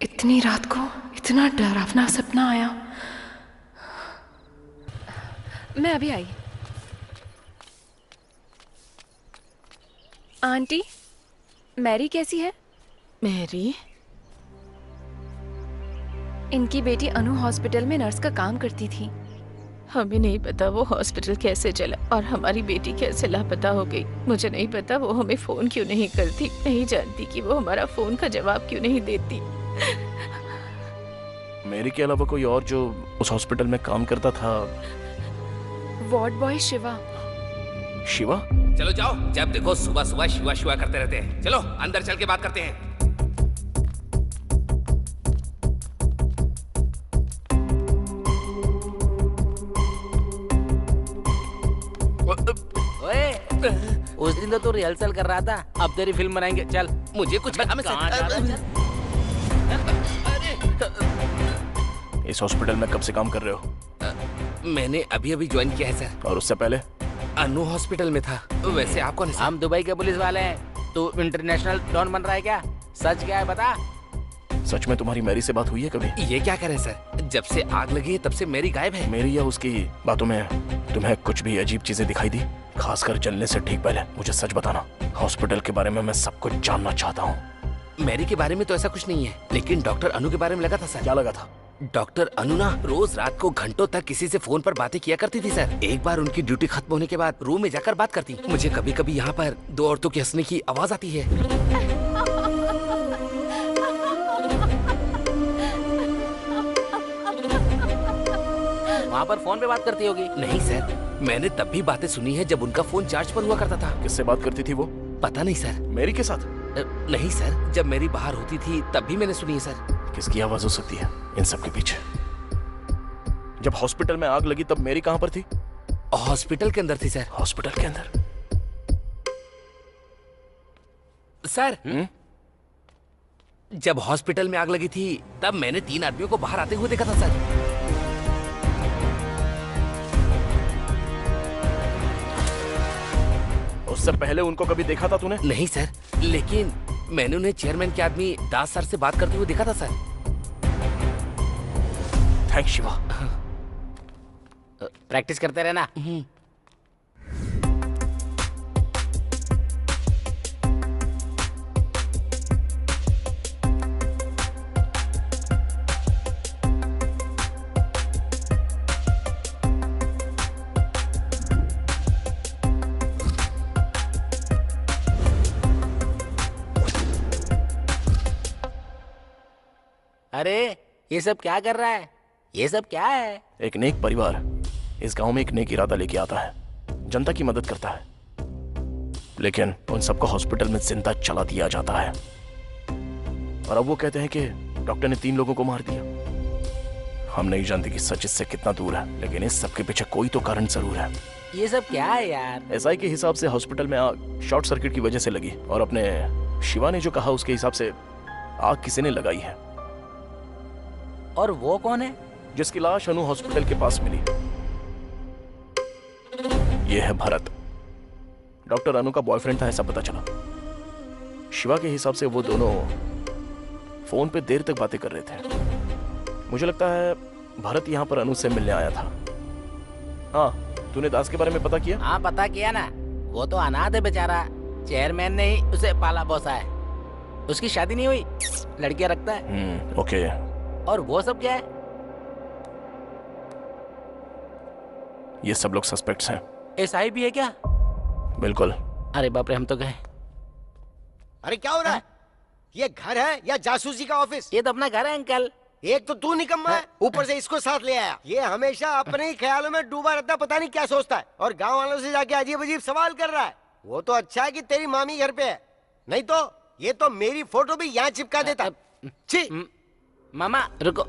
इतनी रात को इतना डरावना सपना आया। मैं अभी आई। आंटी, मैरी कैसी है? मैरी? इनकी बेटी अनु हॉस्पिटल में नर्स का काम करती थी। हमें नहीं पता वो हॉस्पिटल कैसे चला और हमारी बेटी कैसे लापता हो गई। मुझे नहीं पता वो हमें फोन क्यों नहीं करती। नहीं जानती कि वो हमारा फोन का जवाब क्यों नहीं देती। मेरे के अलावा कोई और जो उस हॉस्पिटल में काम करता था? Ward boy Shiva. शिवा? चलो जाओ, जब देखो सुबह सुबह शिवा शिवा करते रहते हैं। चलो अंदर चल के बात करते हैं। उस दिन तो तू रिहर्सल कर रहा था, अब तेरी फिल्म बनाएंगे। चल, मुझे कुछ इस हॉस्पिटल में कब से काम कर रहे हो? मैंने अभी अभी ज्वाइन किया है सर। और उससे पहले? अनु हॉस्पिटल में था। वैसे आप कौन है? हम दुबई के पुलिस वाले हैं। तू इंटरनेशनल डॉन बन रहा है क्या? सच क्या है बता। सच में तुम्हारी मैरी से बात हुई है कभी? ये क्या करें सर, जब से आग लगी है तब से मैरी गायब है। मेरी या उसकी बातों में तुम्हें कुछ भी अजीब चीजें दिखाई दी? खासकर जलने से ठीक पहले मुझे सच बताना। हॉस्पिटल के बारे में मैं सब कुछ जानना चाहता हूँ। मैरी के बारे में तो ऐसा कुछ नहीं है, लेकिन डॉक्टर अनु के बारे में लगा था सर। क्या लगा था? डॉक्टर अनु ना रोज रात को घंटों तक किसी से फोन पर बातें किया करती थी सर। एक बार उनकी ड्यूटी खत्म होने के बाद रूम में जाकर बात करती। मुझे कभी कभी यहाँ पर दो औरतों के हंसने की आवाज आती है। वहाँ पर फोन पे बात करती होगी। नहीं सर, मैंने तब भी बातें सुनी है जब उनका फोन चार्ज पर हुआ करता था। किससे बात करती थी वो? पता नहीं सर। मेरी के साथ? नहीं सर, जब मेरी बाहर होती थी तब भी मैंने सुनी है सर। किसकी आवाज हो सकती है इन सब के पीछे? जब हॉस्पिटल में आग लगी तब मेरी कहां पर थी? हॉस्पिटल के अंदर थी सर। हॉस्पिटल के अंदर? सर जब हॉस्पिटल में आग लगी थी तब मैंने 3 आदमियों को बाहर आते हुए देखा था सर। उससे पहले उनको कभी देखा था तूने? नहीं सर, लेकिन मैंने उन्हें चेयरमैन के आदमी दास सर से बात करते हुए देखा था सर। थैंक्स शिवा। प्रैक्टिस करते रहना। अरे ये सब क्या कर रहा है? ये सब क्या है? एक नेक परिवार इस गांव में एक नेक इरादा लेके आता है, जनता की मदद करता है, लेकिन उन सबको हॉस्पिटल में जिंदा चला दिया जाता है। और अब वो कहते हैं कि डॉक्टर ने 3 लोगों को मार दिया। हम नहीं जानते कि सच इससे कितना दूर है, लेकिन इस सब के पीछे कोई तो कारण जरूर है। ये सब क्या है यार? एसआई के हिसाब से हॉस्पिटल में आग शॉर्ट सर्किट की वजह से लगी, और अपने शिवा ने जो कहा उसके हिसाब से आग किसी ने लगाई है। और वो कौन है? जिसकी लाश अनु हॉस्पिटल के पास मिली। ये है भरत, डॉक्टर अनु का बॉयफ्रेंड था ऐसा पता चला। शिवा के हिसाब से वो दोनों फोन पे देर तक बातें कर रहे थे। मुझे लगता है भरत यहाँ पर अनु से मिलने आया था। हाँ, तूने दास के बारे में पता किया? हाँ पता किया ना, वो तो अनाथ है बेचारा। चेयरमैन ने ही उसे पाला पोसा है। उसकी शादी नहीं हुई, लड़कियां रखता है। ओके। और वो सब क्या है? ये सब लोग सस्पेक्ट्स हैं। एसआई भी है क्या? बिल्कुल। अरे बाप रे, हम तो गए। अरे क्या हो रहा है? ये घर है या जासूसी का ऑफिस? ये तो अपना घर है अंकल। एक तो तू निकम्मा है, ऊपर से इसको साथ ले आया। ये हमेशा अपने ही ख्यालों में डूबा रहता, पता नहीं क्या सोचता है, और गांव वालों से जाके अजीब अजीब सवाल कर रहा है। वो तो अच्छा है कि तेरी मामी घर पे है, नहीं तो ये तो मेरी फोटो भी यहाँ चिपका देता। छी। मामा रुको।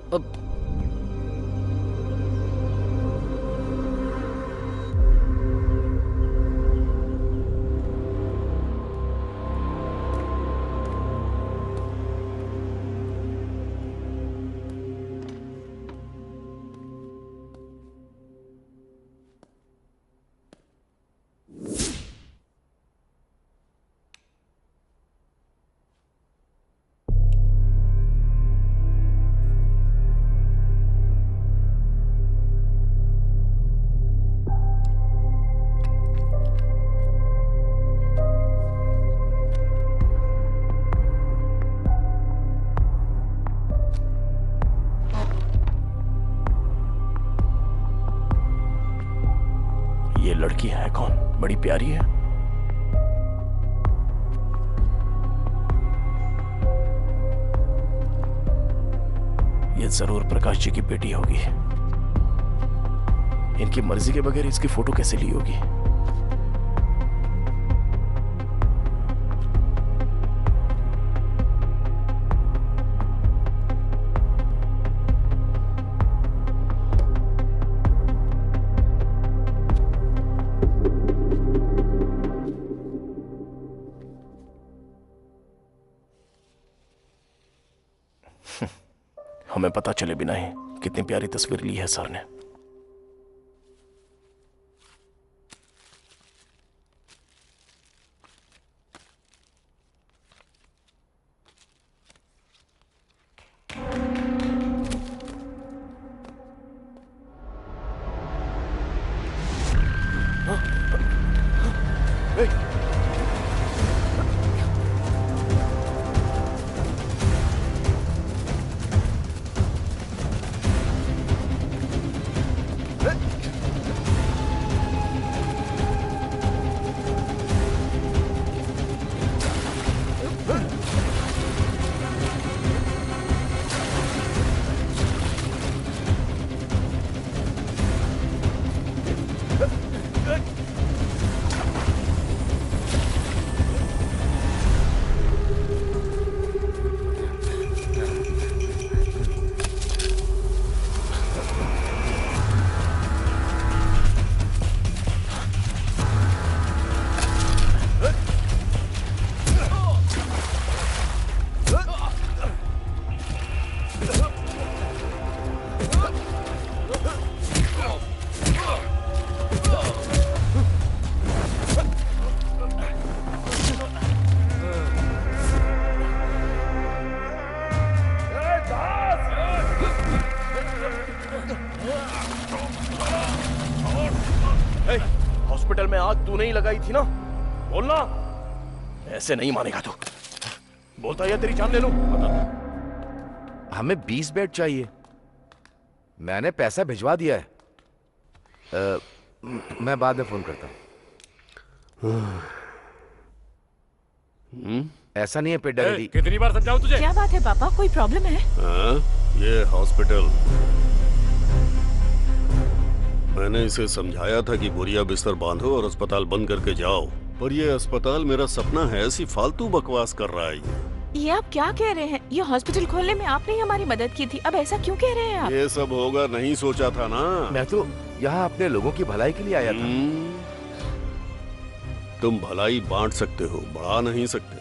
ये लड़की है कौन? बड़ी प्यारी है। ये जरूर प्रकाश जी की बेटी होगी। इनकी मर्जी के बगैर इसकी फोटो कैसे ली होगी? हमें पता चले बिना ही कितनी प्यारी तस्वीर ली है सर ने। हॉस्पिटल में आग तूने ही लगाई थी ना? बोलना। ऐसे नहीं मानेगा तू। बोलता या तेरी जान ले लूं। हमें 20 बेड चाहिए। मैंने पैसा भिजवा दिया है। मैं बाद में फोन करता हूँ। ऐसा नहीं है पेड्डा रेडी। कितनी बार समझाऊं तुझे? क्या बात है पापा, कोई प्रॉब्लम है? ये हॉस्पिटल, मैंने इसे समझाया था कि बोरिया बिस्तर बांधो और अस्पताल बंद करके जाओ, पर ये अस्पताल मेरा सपना है, ऐसी फालतू बकवास कर रहा है ये आप क्या कह रहे हैं? ये हॉस्पिटल खोलने में आपने ही हमारी मदद की थी, अब ऐसा क्यों कह रहे हैं आप? ये सब होगा नहीं सोचा था ना। मैं तो यहाँ अपने लोगों की भलाई के लिए आया था। तुम भलाई बांट सकते हो, बढ़ा नहीं सकते।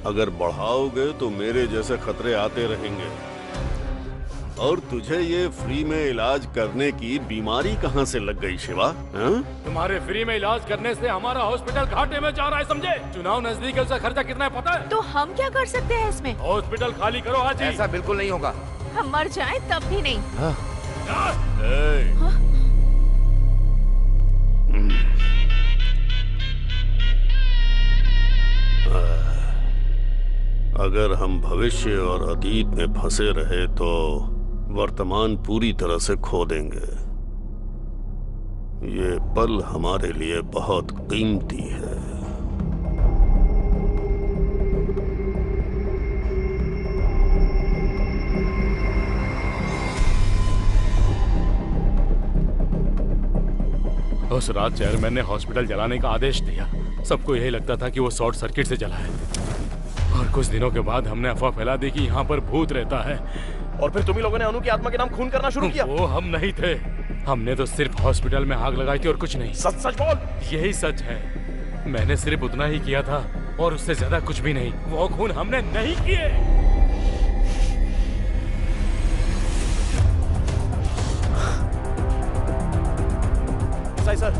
अगर बढ़ाओगे तो मेरे जैसे खतरे आते रहेंगे। और तुझे ये फ्री में इलाज करने की बीमारी कहाँ से लग गई शिवा? तुम्हारे फ्री में इलाज करने से हमारा हॉस्पिटल घाटे में जा रहा है, समझे? चुनाव नजदीक है, उसका खर्चा कितना है पता है? तो हम क्या कर सकते हैं इसमें? हॉस्पिटल खाली करो आज ही। ऐसा बिल्कुल नहीं होगा। हम मर जाएं तब भी नहीं। अगर हम भविष्य और अतीत में फंसे रहे तो वर्तमान पूरी तरह से खो देंगे। ये पल हमारे लिए बहुत कीमती है। उस रात चेयरमैन ने हॉस्पिटल जलाने का आदेश दिया। सबको यही लगता था कि वो शॉर्ट सर्किट से जला है, और कुछ दिनों के बाद हमने अफवाह फैला दी कि यहाँ पर भूत रहता है। और फिर तुम ही लोगों ने अनु की आत्मा के नाम खून करना शुरू किया। वो हम नहीं थे, हमने तो सिर्फ हॉस्पिटल में आग लगाई थी और कुछ नहीं। सच सच बोल। यही सच है, मैंने सिर्फ उतना ही किया था और उससे ज्यादा कुछ भी नहीं। वो खून हमने नहीं किए। सर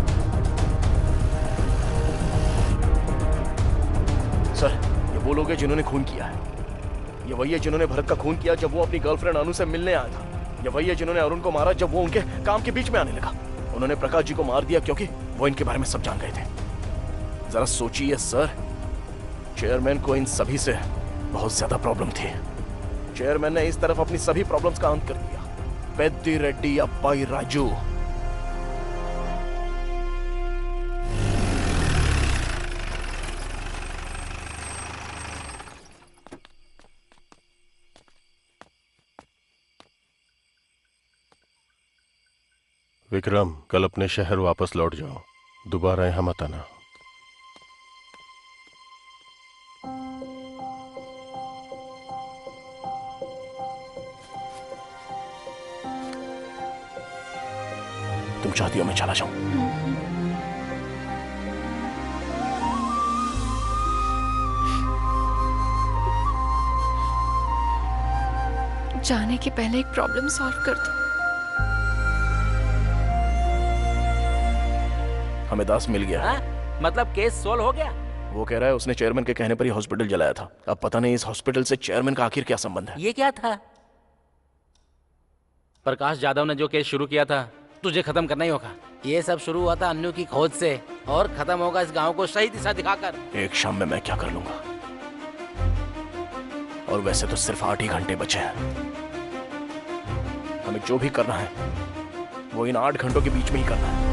सर, ये वो लोग हैं जिन्होंने खून किया है। ये वही है जिन्होंने भरत का खून किया जब वो अपनी गर्लफ्रेंड अनु से मिलने आया था। ये वही है जिन्होंने अरुण को मारा जब वो उनके काम के बीच में आने लगा। उन्होंने प्रकाश जी को मार दिया क्योंकि वो इनके बारे में सब जान गए थे। जरा सोचिए सर, चेयरमैन को इन सभी से बहुत ज्यादा प्रॉब्लम थी। चेयरमैन ने इस तरफ अपनी सभी प्रॉब्लम्स का अंत कर दिया। पेद्दी रेड्डी अब्बाई राजू। विक्रम, कल अपने शहर वापस लौट जाओ, दोबारा यहाँ मत आना। तुम चाहती हो मैं चला जाऊं? जाने के पहले एक प्रॉब्लम सॉल्व कर दो। हमें दास मिल गया। मतलब केस सोल्व हो गया? वो कह रहा है उसने चेयरमैन के कहने पर ही हॉस्पिटल जलाया था। अब पता नहीं इस हॉस्पिटल से चेयरमैन का आखिर क्या संबंध है। ये क्या था? प्रकाश यादव ने जो केस शुरू किया था, तुझे खत्म करना ही होगा। ये सब शुरू हुआ था अन्नू की खोज से और खत्म होगा इस गांव को सही दिशा दिखाकर। एक शाम में मैं क्या कर लूंगा? और वैसे तो सिर्फ 8 ही घंटे बचे हैं। हमें जो भी करना है वो इन 8 घंटों के बीच में ही करना है।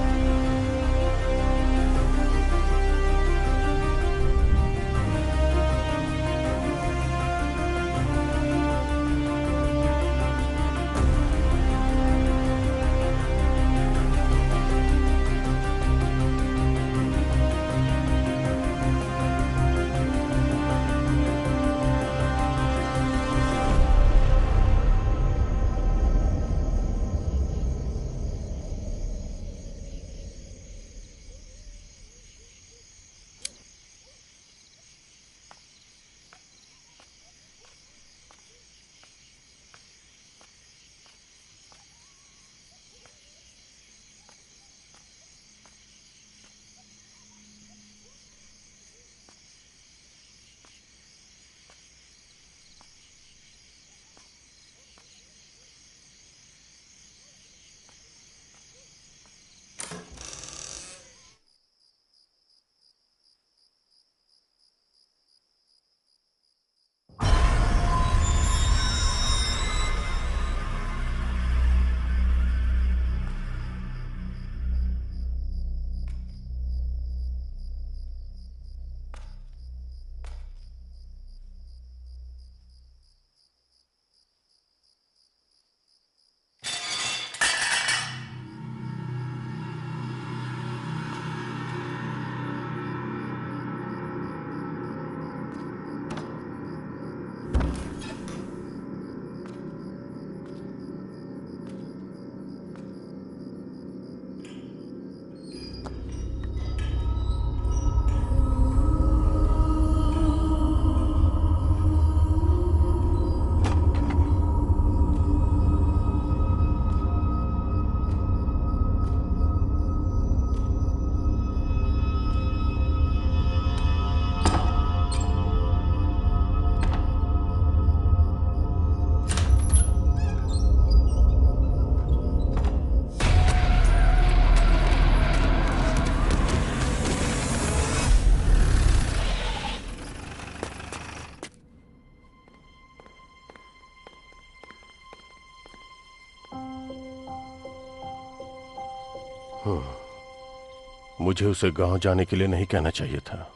मुझे उसे गांव जाने के लिए नहीं कहना चाहिए था।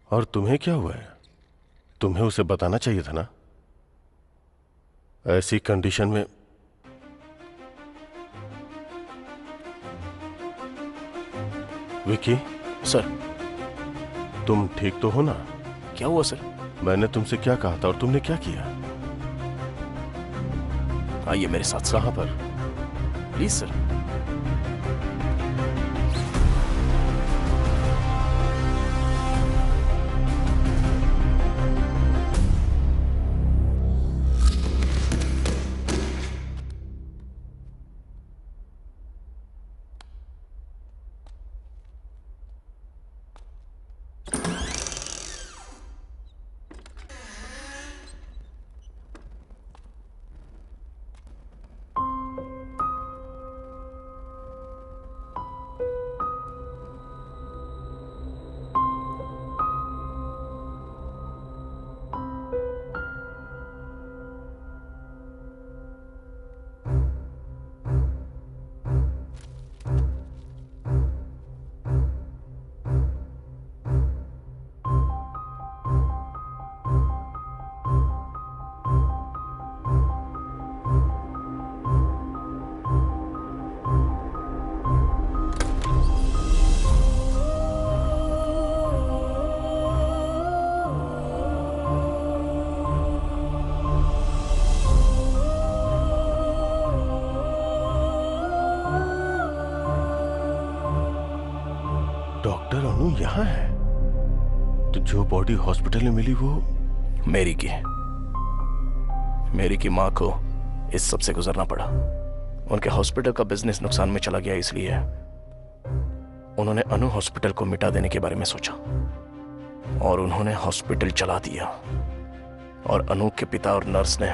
और तुम्हें क्या हुआ है? तुम्हें उसे बताना चाहिए था ना। ऐसी कंडीशन में विकी। सर, तुम ठीक तो हो ना? क्या हुआ सर? मैंने तुमसे क्या कहा था और तुमने क्या किया? आइए मेरे साथ। कहां पर? Please sir. डॉक्टर अनु यहाँ है? तो जो बॉडी हॉस्पिटल में मिली वो मेरी की माँ को इस सब से गुजरना पड़ा। उनके हॉस्पिटल का बिजनेस नुकसान में चला गया, इसलिए उन्होंने अनु हॉस्पिटल को मिटा देने के बारे में सोचा और उन्होंने हॉस्पिटल चला दिया। और अनु के पिता और नर्स ने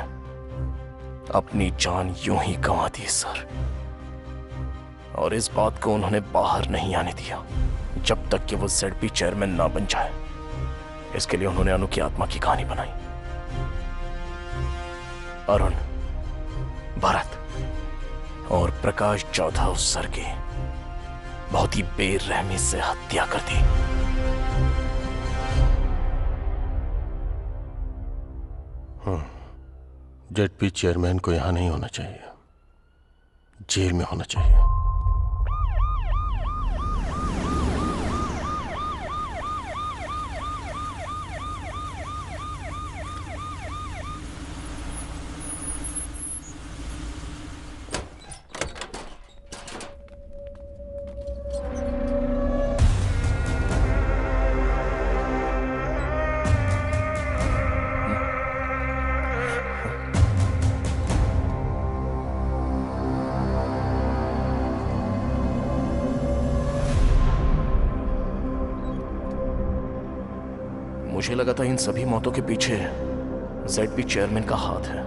अपनी जान यूं ही गंवा दी सर। और इस बात को उन्होंने बाहर नहीं आने दिया जब तक कि वो ZP चेयरमैन ना बन जाए। इसके लिए उन्होंने अनु की आत्मा की कहानी बनाई। अरुण, भरत और प्रकाश चौथा उस सर की बहुत ही बेरहमी से हत्या कर दी। ZP चेयरमैन को यहां नहीं होना चाहिए, जेल में होना चाहिए। मुझे लगा था इन सभी मौतों के पीछे ZP चेयरमैन का हाथ है।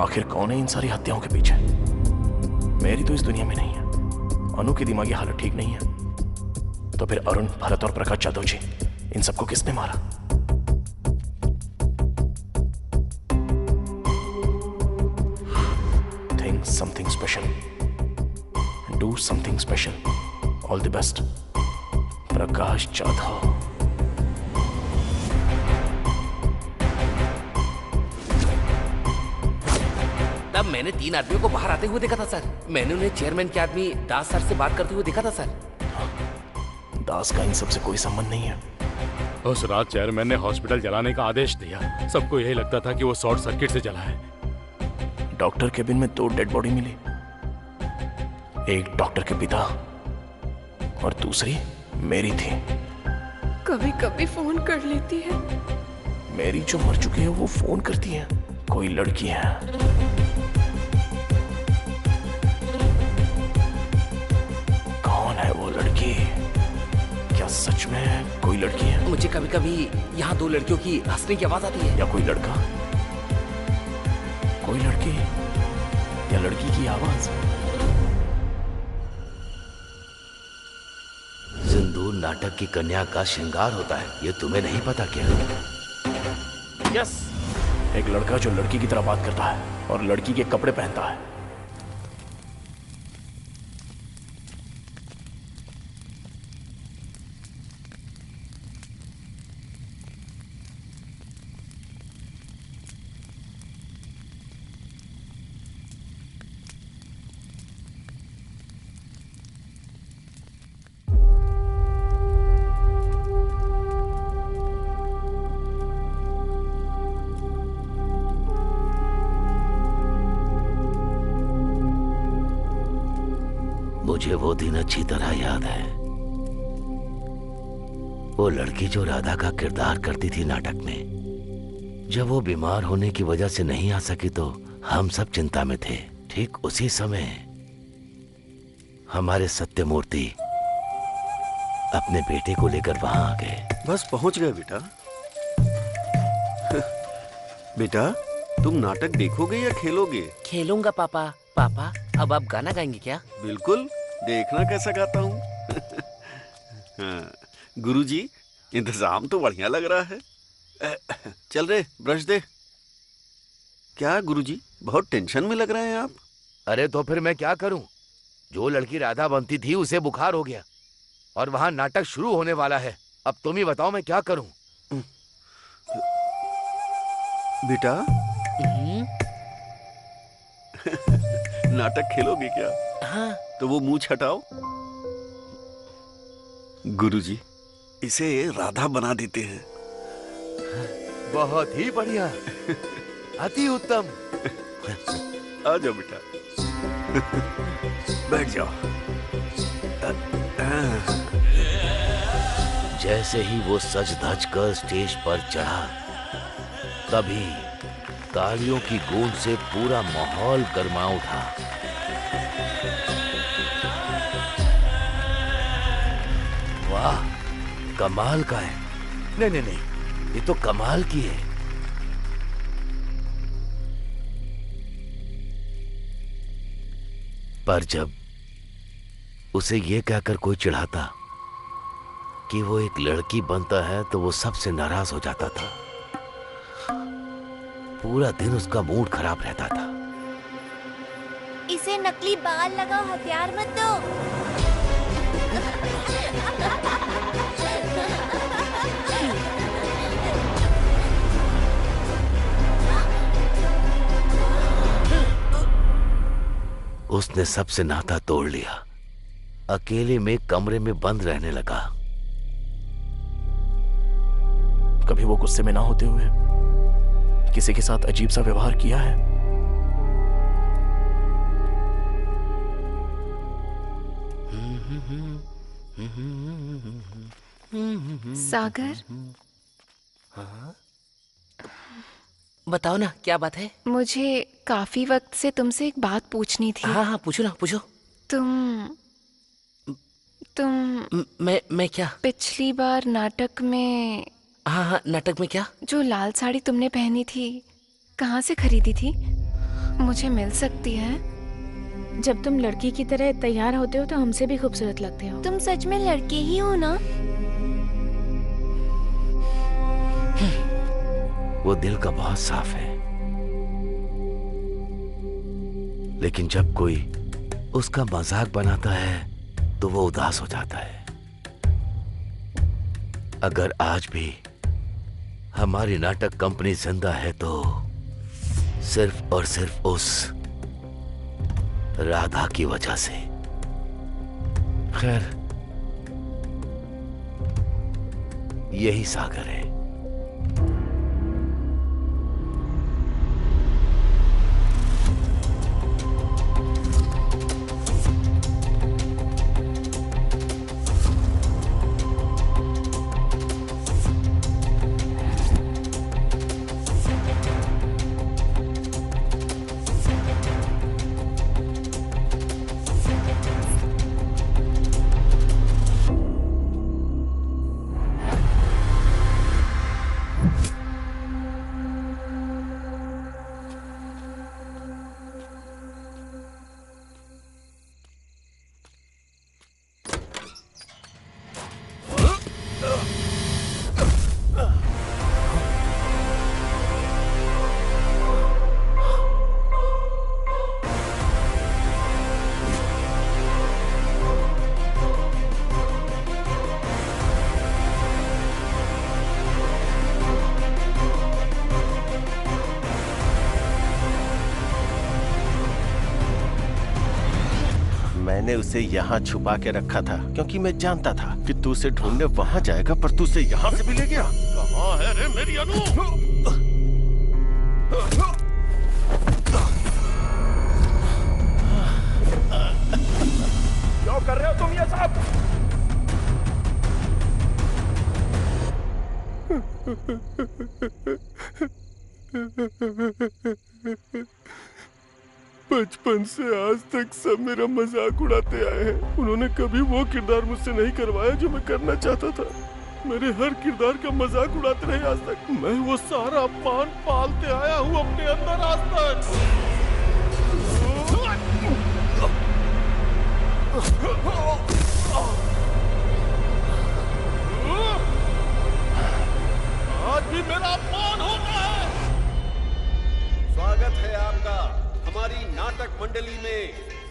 आखिर कौन है इन सारी हत्याओं के पीछे? मेरी तो इस दुनिया में नहीं है। अनु की दिमागी हालत ठीक नहीं है। तो फिर अरुण, भरत और प्रकाश जादव जी, इन सबको किसने मारा? Think something special. Do something special. All the best. Prakash Jadhav. तब मैंने 3 आदमियों को बाहर आते हुए देखा था सर। मैंने उन्हें चेयरमैन के आदमी दास सर से बात करते हुए देखा था सर। दास का इन सबसे कोई संबंध नहीं है। उस रात चेयरमैन ने हॉस्पिटल जलाने का आदेश दिया। सबको यही लगता था कि वो शॉर्ट सर्किट से जला है। डॉक्टर केबिन में 2 डेड बॉडी मिली। एक डॉक्टर के पिता और दूसरी मेरी थी। कभी कभी फोन कर लेती है। मेरी जो मर चुकी है वो फोन करती है। कोई लड़की है। कौन है वो लड़की? क्या सच में कोई लड़की है? मुझे कभी कभी यहाँ 2 लड़कियों की हंसने की आवाज आती है। या कोई लड़का? कोई लड़की या लड़की की आवाज? सिंदूर नाटक की कन्या का श्रृंगार होता है, ये तुम्हें नहीं पता क्या? यस, एक लड़का जो लड़की की तरह बात करता है और लड़की के कपड़े पहनता है। वो दिन अच्छी तरह याद है। वो लड़की जो राधा का किरदार करती थी नाटक में, जब वो बीमार होने की वजह से नहीं आ सकी तो हम सब चिंता में थे। ठीक उसी समय हमारे सत्यमूर्ति अपने बेटे को लेकर वहां आ गए। बस पहुंच गए बेटा। बेटा तुम नाटक देखोगे या खेलोगे? खेलूंगा पापा। पापा अब आप गाना गाएंगे क्या? बिल्कुल, देखना कैसा गाता हूँ। हाँ, गुरुजी इंतजाम तो बढ़िया लग रहा है। चल रे ब्रश दे। क्या गुरुजी बहुत टेंशन में लग रहे हैं आप? अरे तो फिर मैं क्या करूं? जो लड़की राधा बनती थी उसे बुखार हो गया और वहां नाटक शुरू होने वाला है। अब तुम ही बताओ मैं क्या करूं? बेटा नाटक खेलोगे क्या? हाँ। तो वो मुंह छटाओ। गुरुजी इसे राधा बना देते हैं। बहुत ही बढ़िया, अति उत्तम। आ जाओ बेटा, बैठ जाओ। जैसे ही वो सज धज कर स्टेज पर चढ़ा, तभी तालियों की गूंज से पूरा माहौल गर्मा उठा। वाह, कमाल का है। नहीं नहीं नहीं, ये तो कमाल की है। पर जब उसे ये कहकर कोई चिढ़ाता कि वो एक लड़की बनता है तो वो सबसे नाराज हो जाता था। पूरा दिन उसका मूड खराब रहता था। इसे नकली बाल लगाओ, हथियार मत दो। उसने सबसे नाता तोड़ लिया, अकेले में कमरे में बंद रहने लगा। कभी वो गुस्से में ना होते हुए किसी के साथ अजीब सा व्यवहार किया है? सागर, बताओ ना क्या बात है? मुझे काफी वक्त से तुमसे एक बात पूछनी थी। हाँ हाँ पूछो ना, पूछो। तुम मैं क्या? पिछली बार नाटक में। हाँ हाँ, नाटक में क्या? जो लाल साड़ी तुमने पहनी थी, कहाँ से खरीदी थी? मुझे मिल सकती है? जब तुम लड़की की तरह तैयार होते हो तो हमसे भी खूबसूरत लगते हो। तुम सच में लड़के ही हो ना? वो दिल का बहुत साफ है, लेकिन जब कोई उसका मजाक बनाता है तो वो उदास हो जाता है। अगर आज भी हमारी नाटक कंपनी जिंदा है तो सिर्फ और सिर्फ उस राधा की वजह से। खैर, यही सागर है। मैंने उसे यहाँ छुपा के रखा था क्योंकि मैं जानता था कि तू उसे ढूंढने वहाँ जाएगा, पर तू उसे यहाँ से भी ले गया। कहाँ है रे मेरी अनु? क्या कर रहे है सब। बचपन से आज तक सब मेरा मजाक उड़ाते आए हैं। उन्होंने कभी वो किरदार मुझसे नहीं करवाया जो मैं करना चाहता था। मेरे हर किरदार का मजाक उड़ाते रहे आज तक। मैं वो सारा अपमान पालते आया हूँ अपने अंदर आज तक। आज भी मेरा अपमान होता है। स्वागत है आपका हमारी नाटक मंडली में।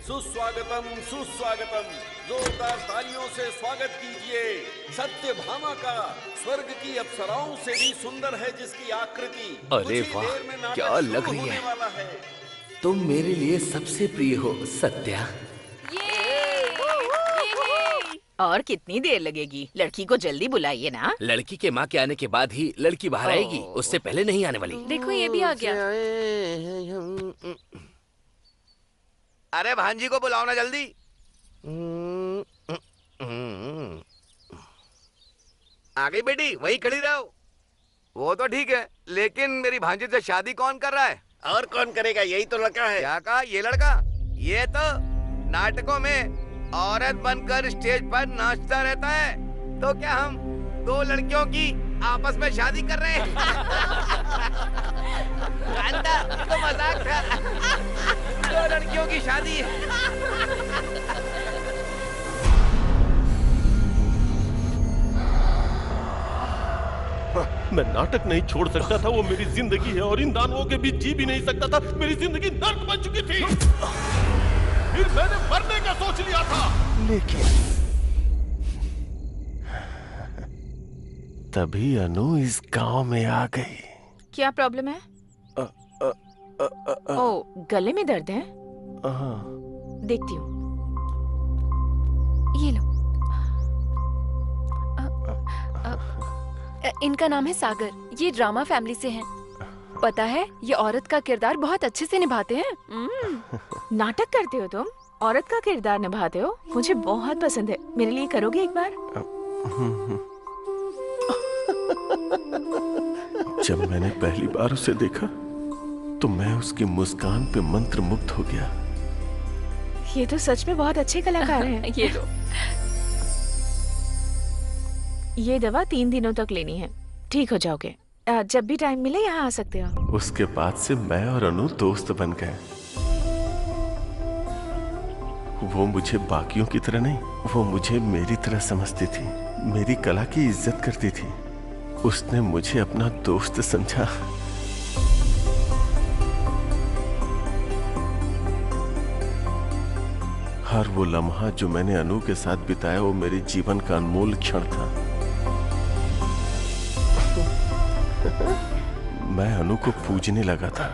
सुस्वागतम सुस्वागतम। जोरदार तालियों से स्वागत कीजिए सत्यभामा का। स्वर्ग की अप्सराओं से भी सुंदर है जिसकी आकृति। अरे वाह, क्या लग रही है। तुम मेरे लिए सबसे प्रिय हो सत्या। और कितनी देर लगेगी? लड़की को जल्दी बुलाइए ना। लड़की के माँ के आने के बाद ही लड़की बाहर आएगी, उससे पहले नहीं आने वाली। देखो ये भी आ गया। अरे भांजी को बुलाओ ना जल्दी। आ गई बेटी, वही खड़ी रहो। वो तो ठीक है, लेकिन मेरी भांजी से शादी कौन कर रहा है? और कौन करेगा? यही तो लड़का है। क्या कहा? ये लड़का? ये तो नाटकों में औरत बनकर स्टेज पर नाचता रहता है। तो क्या हम दो लड़कियों की आपस में शादी कर रहे हैं? कांता, तो मजाक था। दो लड़कियों की शादी है। मैं नाटक नहीं छोड़ सकता था, वो मेरी जिंदगी है और इन दानवों के बीच जी भी नहीं सकता था। मेरी जिंदगी नर्क बन चुकी थी। फिर मैंने मरने का सोच लिया था, लेकिन तभी अनु इस गांव में आ गई। क्या प्रॉब्लम है? ओ, गले में दर्द है? देखती हूँ। ये लो। इनका नाम है सागर। ये ड्रामा फैमिली से हैं। पता है, ये औरत का किरदार बहुत अच्छे से निभाते हैं। नाटक करते हो तुम? औरत का किरदार निभाते हो? मुझे बहुत पसंद है। मेरे लिए करोगे एक बार? जब मैंने पहली बार उसे देखा तो मैं उसकी मुस्कान पे मंत्र मुग्ध हो गया। ये तो सच में बहुत अच्छे कलाकार हैं। ये लो। ये दवा 3 दिनों तक लेनी है, ठीक हो जाओगे। जब भी टाइम मिले यहाँ आ सकते हो। उसके बाद से मैं और अनु दोस्त बन गए। वो मुझे बाकियों की तरह नहीं, वो मुझे मेरी तरह समझती थी, मेरी कला की इज्जत करती थी। उसने मुझे अपना दोस्त समझा। हर वो लम्हा जो मैंने अनु के साथ बिताया वो मेरे जीवन का अनमोल क्षण था। मैं अनु को पूजने लगा था।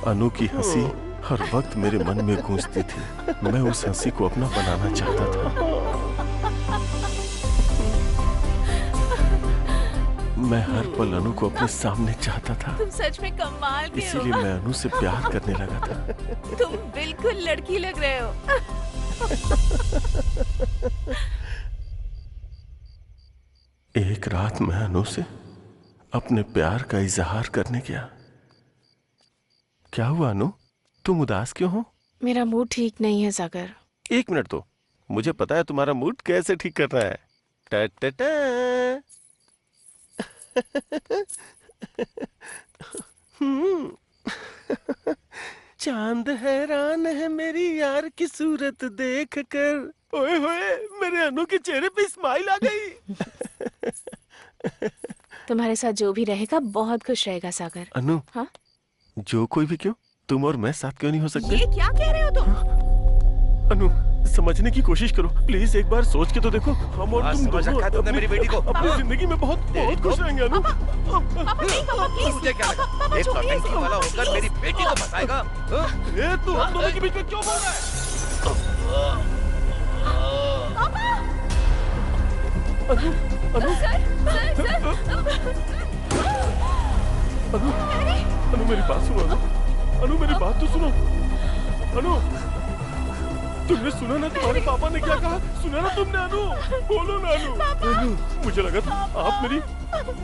अनु की हंसी हर वक्त मेरे मन में गूंजती थी। मैं उस हंसी को अपना बनाना चाहता था। मैं हर पल अनु को अपने सामने चाहता था। तुम सच में कमाल के हो। इसीलिए मैं अनु से प्यार करने लगा था। तुम बिल्कुल लड़की लग रहे हो। एक रात मैं अनु से अपने प्यार का इजहार करने गया। क्या हुआ अनु, तुम उदास क्यों हो? मेरा मूड ठीक नहीं है सागर। 1 मिनट तो, मुझे पता है तुम्हारा मूड कैसे ठीक करना है। टा टा टा। चांद हैरान है मेरी यार की सूरत देख कर। ओए होए, मेरे अनु के चेहरे पे स्माइल आ गई। तुम्हारे साथ जो भी रहेगा बहुत खुश रहेगा सागर। अनु, हाँ? जो कोई भी क्यों, तुम और मैं साथ क्यों नहीं हो सकते? ये क्या कह रहे हो तुम? अनु, समझने की कोशिश करो प्लीज, एक बार सोच के तो देखो। हम और तुम दोनों मेरी बेटी को अपनी जिंदगी में बहुत खुश रहेंगे अनु। मुझे क्या लगा, एक नौटंकी वाला होकर मेरी बेटी को फंसाएगा? ये तू हम दोनों के बीच में क्यों बोल रहा है? अनु, अनु, अनु मेरी बात सुनो। अनु मेरी बात तो सुनो। अनु, तुमने सुना ना तुम्हारे पापा ने क्या कहा? सुना ना तुमने अनु? बोलो ना अनु। अनु, मुझे लगा था आप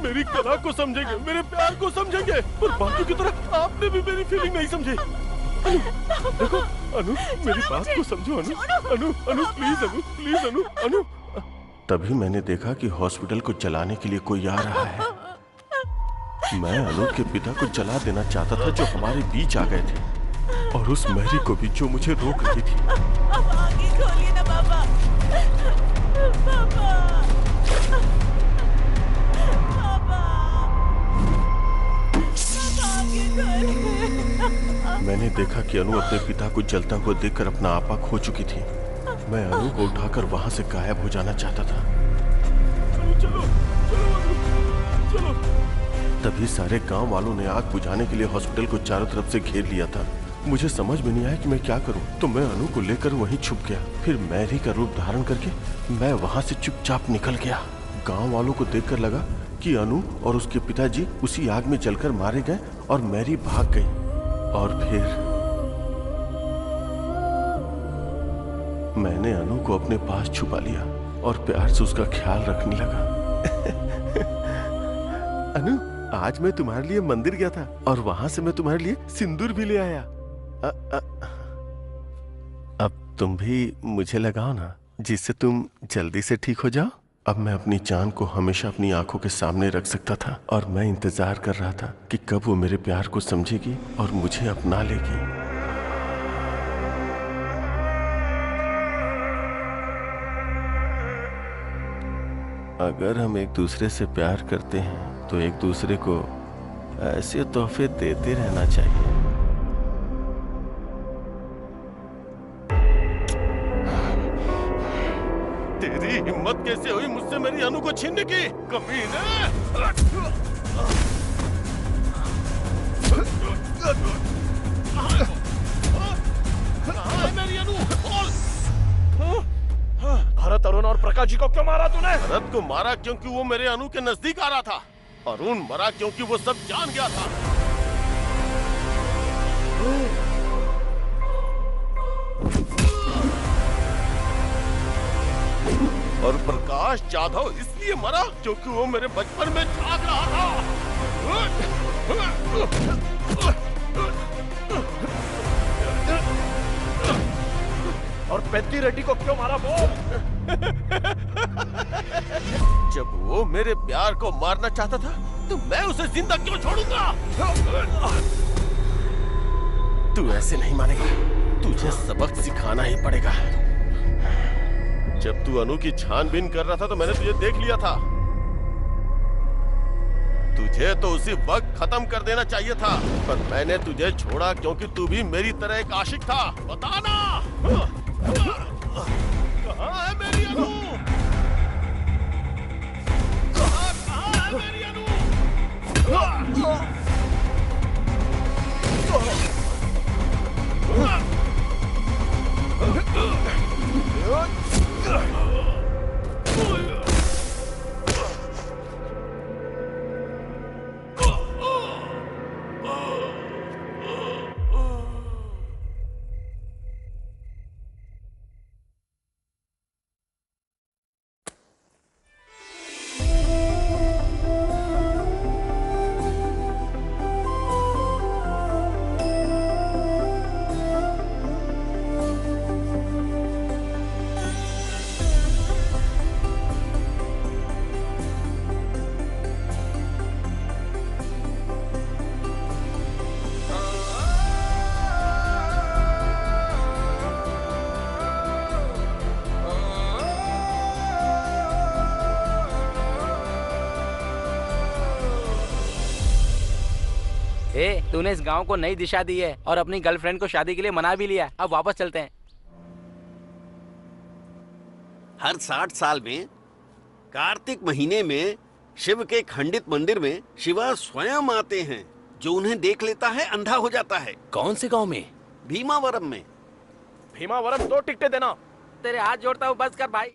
मेरी कला को समझेंगे, मेरे प्यार को समझेंगे, पर बाकियों की तरह आपने भी मेरी फीलिंग नहीं समझी। अनु, देखो अनु, मेरी बात को समझो अनु। अनु, अनु प्लीज अनु, प्लीज अनु, अनु। तभी मैंने देखा कि हॉस्पिटल को जलाने के लिए कोई आ रहा है। मैं अनु के पिता को जला देना चाहता था जो हमारे बीच आ गए थे, और उस मैरी को भी जो मुझे रोक रही थी। अब आगे खोलिए ना पापा। मैंने देखा कि अनु अपने पिता को जलता हुआ देखकर अपना आपा खो चुकी थी। मैं अनु को उठाकर वहां से गायब हो जाना चाहता था। चलो, चलो। तभी सारे गांव वालों ने आग बुझाने के लिए हॉस्पिटल को चारों तरफ से घेर लिया था। मुझे समझ में नहीं आया कि मैं क्या करूं, तो मैं अनु को लेकर वहीं छुप गया। फिर मैरी का रूप धारण करके मैं वहां से चुपचाप निकल गया। गांव वालों को देखकर लगा कि अनु और उसके पिताजी उसी आग में जलकर मारे गए और मैरी भाग गई। और फिर मैंने अनु को अपने पास छुपा लिया और प्यार से उसका ख्याल रखने लगा। अनु, आज मैं तुम्हारे लिए मंदिर गया था और वहां से मैं तुम्हारे लिए सिंदूर भी ले आया। अब तुम भी मुझे लगाओ ना, जिससे तुम जल्दी से ठीक हो जाओ। अब मैं अपनी जान को हमेशा अपनी आंखों के सामने रख सकता था, और मैं इंतजार कर रहा था कि कब वो मेरे प्यार को समझेगी और मुझे अपना लेगी। अगर हम एक दूसरे से प्यार करते हैं तो एक दूसरे को ऐसे तोहफे देते रहना चाहिए। तेरी हिम्मत कैसे हुई मुझसे मेरी अनु को छीनने की, कमीने! कहाँ है मेरी अनु? भरत, अरुण और प्रकाश जी को क्यों मारा तूने? भरत को मारा क्योंकि वो मेरे अनु के नजदीक आ रहा था। अरुण मरा क्योंकि वो सब जान गया था। और प्रकाश जाधव इसलिए मरा क्योंकि वो मेरे बचपन में जाग रहा था। और पेद्दी रेड्डी को क्यों मारा वो? जब वो मेरे प्यार को मारना चाहता था तो मैं उसे जिंदा क्यों छोड़ूंगा? तू ऐसे नहीं मानेगा, तुझे सबक सिखाना ही पड़ेगा। जब तू अनु की छानबीन कर रहा था तो मैंने तुझे देख लिया था। तुझे तो उसी वक्त खत्म कर देना चाहिए था, पर मैंने तुझे छोड़ा क्योंकि तू भी मेरी तरह एक आशिक था। बताना कहाँ है मेरी अनु? कहाँ है मेरी अनु? तूने इस गांव को नई दिशा दी है और अपनी गर्लफ्रेंड को शादी के लिए मना भी लिया। अब वापस चलते हैं। हर 60 साल में कार्तिक महीने में शिव के खंडित मंदिर में शिवा स्वयं आते हैं। जो उन्हें देख लेता है अंधा हो जाता है। कौन से गांव में? भीमावरम में। भीमावरम 2 टिकटें देना। तेरे हाथ जोड़ता हूँ, बस कर भाई।